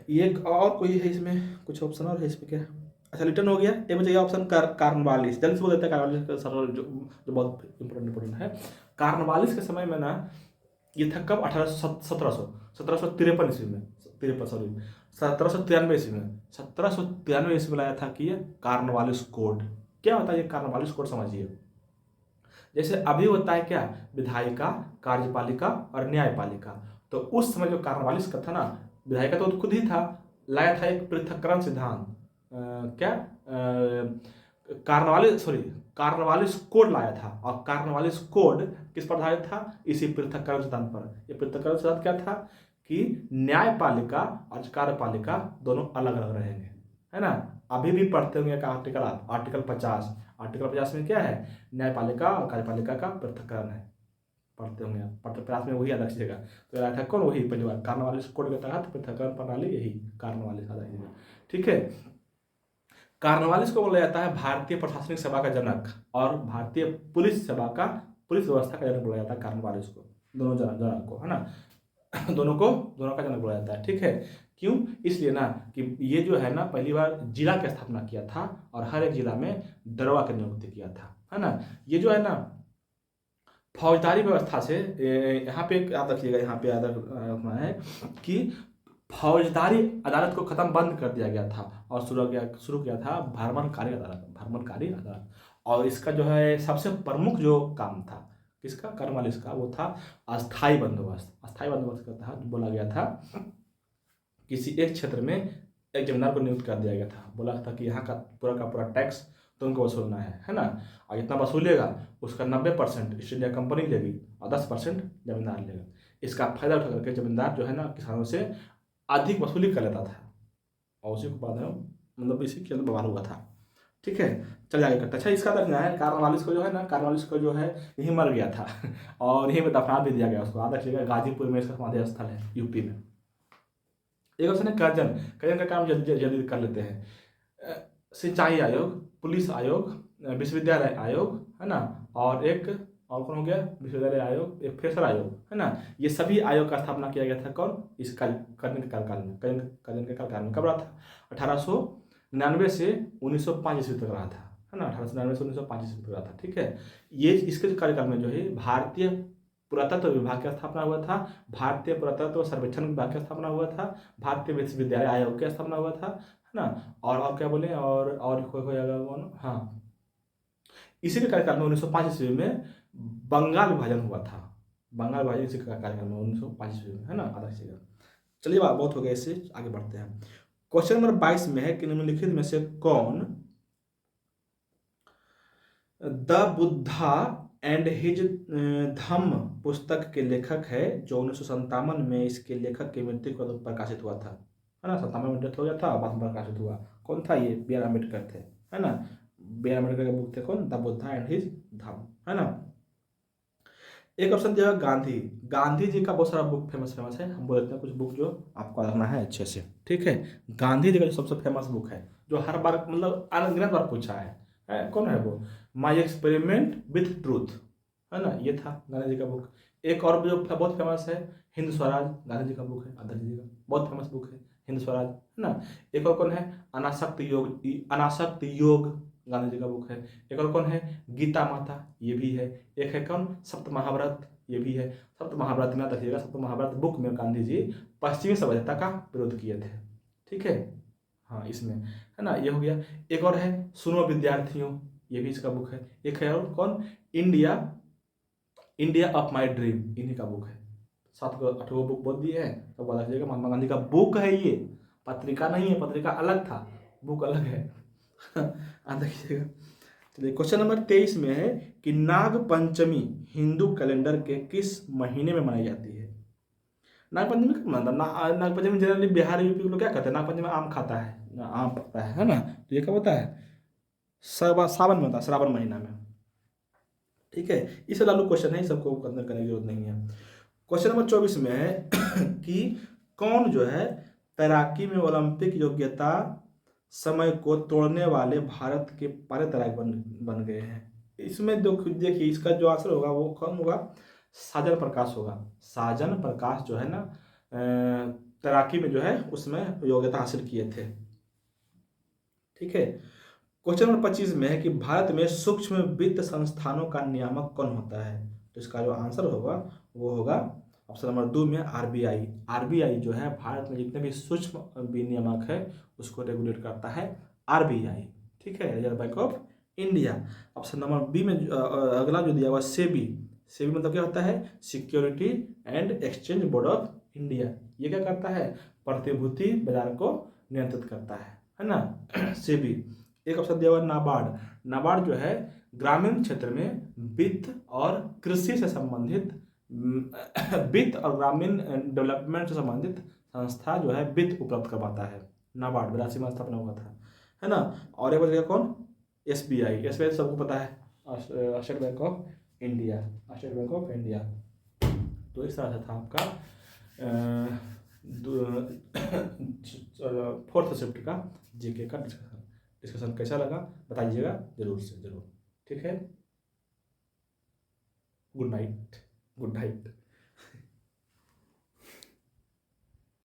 एक और कोई है इसमें, कुछ ऑप्शन और है इसमें क्या, अच्छा लिटन हो गया। एक बचा ऑप्शन कार्नवालिस, जल्दी से बोल देते हैं कार्नवालिस का सवाल, जो बहुत इंपॉर्टेंट है। कार्नवालिस के समय में ना, ये था कब, 1753 ईस्वी में, 1793 ईस्वी में, 1793 ईस्वी में लाया था कि ये कार्नवालिस कोड। क्या होता है ये कार्नवालिस कोड, समझिए। जैसे अभी होता है क्या, विधायिका, कार्यपालिका और न्यायपालिका। तो उस समय जो कार्नवालिस का था ना, विधायिका तो खुद ही था, लाया था एक पृथक्करण सिद्धांत, क्या कार्नवालिस कोड लाया था। और कार्नवालिस कोड किस पर आधारित था, इसी पृथक्करण सिद्धांत पर। ये पृथक्करण सिद्धांत क्या था, कि न्यायपालिका और कार्यपालिका दोनों अलग अलग रहेंगे, है ना। अभी भी पढ़ते होंगे का आर्टिकल 50 में क्या है, न्यायपालिका और कार्यपालिका का पृथक्करण है, पढ़ते होंगे आप, पढ़ते क्लास में वही याद रखिएगा। तो याद था कौन, वही पहली बार कार्नवालिस कोड के तहत पृथक्करण प्रणाली, यही कार्नवालिस याद रखिएगा, ठीक है। कार्नवालिस को बोला जाता है भारतीय प्रशासनिक सेवा का जनक, और भारतीय पुलिस व्यवस्था का जनक बोला जाता है कार्नवालिस को, दोनों जनक को, है ना। दोनों का जनक बोला जाता है, ठीक है। क्यों, इसलिए ना कि ये जो है ना, पहली बार जिला की स्थापना किया था, और हर एक जिला में दरोगा की नियुक्ति किया था, है ना। ये जो है ना, फौजदारी व्यवस्था से यहाँ पे याद रखिएगा, यहाँ पे याद रखना है कि फौजदारी अदालत को खत्म बंद कर दिया गया था और शुरू किया था भ्रमणकारी अदालत, भ्रमणकारी अदालत। और इसका जो है सबसे प्रमुख जो काम था किसका, कर्नवालिस का, वो था अस्थाई बंदोबस्त। अस्थाई बंदोबस्त का तहत बोला गया था किसी एक क्षेत्र में एक जमींदार को नियुक्त कर दिया गया था, बोला था कि यहाँ का पूरा टैक्स तुमको वसूलना है ना, और जितना वसूलेगा उसका 90% ईस्ट इंडिया कंपनी लेगी और 10% जमींदार लेगा। इसका फायदा उठा करके जमींदार जो है ना किसानों से अधिक वसूली कर लेता था और उसी को बाद में मतलब इसी के अंदर बवाल हुआ था। ठीक है, चल आगे करते। अच्छा, इसका देखना है कार्नवालिस को जो है ना, कार्नवालिस को जो है यहीं मर गया था और यहीं पर दफना भी दिया गया उसको। याद रखिएगा गाजीपुर में इसका समाधि स्थल है, यूपी में। एक ऑप्शन है कर्जन। कर्जन का काम जल्दी जल्दी कर लेते हैं। सिंचाई आयोग, पुलिस आयोग, विश्वविद्यालय आयोग, है ना, और एक और कौन हो गया, विश्वविद्यालय आयोग, एक फ्रेशर आयोग, है ना। ये सभी आयोग का स्थापना किया गया था कौन, इस कर्जन के कार्यकाल में। कर्जन के कार्यकाल में कब रहा था, 1899 से 1905 ईस्वी तक रहा था, है ना। 1899 से 1905 ईस्वी तक रहा था। ठीक है, ये इसके कार्यकाल में जो है भारतीय पुरातत्व विभाग की स्थापना हुआ था, भारतीय पुरातत्व सर्वेक्षण विभाग की स्थापना हुआ था, भारतीय विश्वविद्यालय आयोग की स्थापना हुआ था, है ना। और क्या बोले, और कोई हाँ, इसी के कार्यकाल में 1905 ईस्वी में बंगाल विभाजन हुआ था। बंगाल विभाजन इसी का कार्यकाल में 1905 ईस्वी में, है ना। आधा सीधा। चलिए बात बहुत हो गया, इससे आगे बढ़ते हैं। क्वेश्चन नंबर 22 में है कि निम्नलिखित में से कौन द बुद्धा एंड हिज धम्म पुस्तक के लेखक है, जो 1957 में इसके लेखक की मृत्यु के बाद प्रकाशित हुआ था, है ना। 57 में डेथ हो गया था, बाद में प्रकाशित हुआ। कौन था ये, बी आर अम्बेडकर थे, है ना। बी आर अम्बेडकर का बुक थे कौन, द बुद्धा एंड हिज धम्म, है ना। एक ऑप्शन दिया गांधी। गांधी जी का बहुत सारा बुक फेमस है, हम बोलते हैं कुछ बुक जो आपको रखना है अच्छे से। ठीक है, गांधी जी का जो सबसे फेमस बुक है, जो हर बार मतलब अनगिनत बार पूछा है कौन है वो, माई एक्सपेरिमेंट विथ ट्रूथ, है ना। ये था गांधी जी का बुक। एक और जो बहुत फेमस है, हिंद स्वराज, गांधी जी का बुक है, आदर्श जी का बहुत फेमस बुक है हिंद स्वराज, है ना। एक और कौन है, अनासक्त योग, अनासक्त योग, गांधी जी का बुक है। एक और कौन है, गीता माता, ये भी है। एक है कौन, सप्त महाव्रत, ये भी है। सप्त महाव्रत में रखिएगा, सप्त महाव्रत बुक में गांधी जी पश्चिमी सभ्यता का विरोध किए थे। ठीक है, हाँ इसमें, है ना। ये हो गया। एक और है सुनो विद्यार्थियों, ये भी इसका बुक है। एक है और कौन, India, India of my dream, इन्हीं का बुक है। 7 8 बुक बोल दिए हैं, तो बता दीजिएगा महात्मा गांधी का बुक है ये, पत्रिका नहीं है, पत्रिका अलग था, बुक अलग है। देखिएगा। चलिए क्वेश्चन नंबर 23 में है कि नाग पंचमी हिंदू कैलेंडर के किस महीने में मनाई जाती है। नाग पंचमी कब मनाता है, नाग पंचमी जनरली बिहार यूपी के लोग क्या कहते हैं, नाग पंचमी में आम खाता है, आम पकता है ना। तो ये कब होता है, सावन में होता है, श्रावण महीना में। ठीक है, इस लालू क्वेश्चन है, सबको अंदर करने की जरूरत नहीं है। क्वेश्चन नंबर 24 में है कि कौन जो है तैराकी में ओलंपिक योग्यता समय को तोड़ने वाले भारत के पहले तैराक बन गए हैं। इसमें देखिए इसका जो आंसर होगा वो कौन होगा, साजन प्रकाश होगा। साजन प्रकाश जो है ना तैराकी में जो है उसमें योग्यता हासिल किए थे। ठीक है, क्वेश्चन नंबर 25 में है कि भारत में सूक्ष्म वित्त संस्थानों का नियामक कौन होता है। तो इसका जो आंसर होगा वो होगा ऑप्शन नंबर 2 में आरबीआई। आरबीआई जो है भारत में जितने भी सूक्ष्म विनियामक है उसको रेगुलेट करता है आरबीआई। ठीक है, reserve bank of India. Option number B में अगला जो दिया हुआ सेबी। सेबी मतलब क्या होता है, security and exchange board of India. ये क्या करता है, प्रतिभूति बाजार को नियंत्रित करता है ना। सेबी। एक ऑप्शन दिया हुआ नाबार्ड। नाबार्ड जो है ग्रामीण क्षेत्र में वित्त और कृषि से संबंधित वित्त और ग्रामीण डेवलपमेंट से संबंधित संस्था जो है वित्त उपलब्ध करवाता है। नाबार्ड 82 में स्थापना हुआ था, है ना। और एक बचेगा कौन, एसबीआई। एसबीआई सबको पता है, state bank of India, state bank of India. तो इस तरह से था आपका 4th शिफ्ट का जीके का डिस्कशन कैसा लगा बताइएगा जरूर से जरूर। ठीक है, गुड नाइट, गुड नाइट।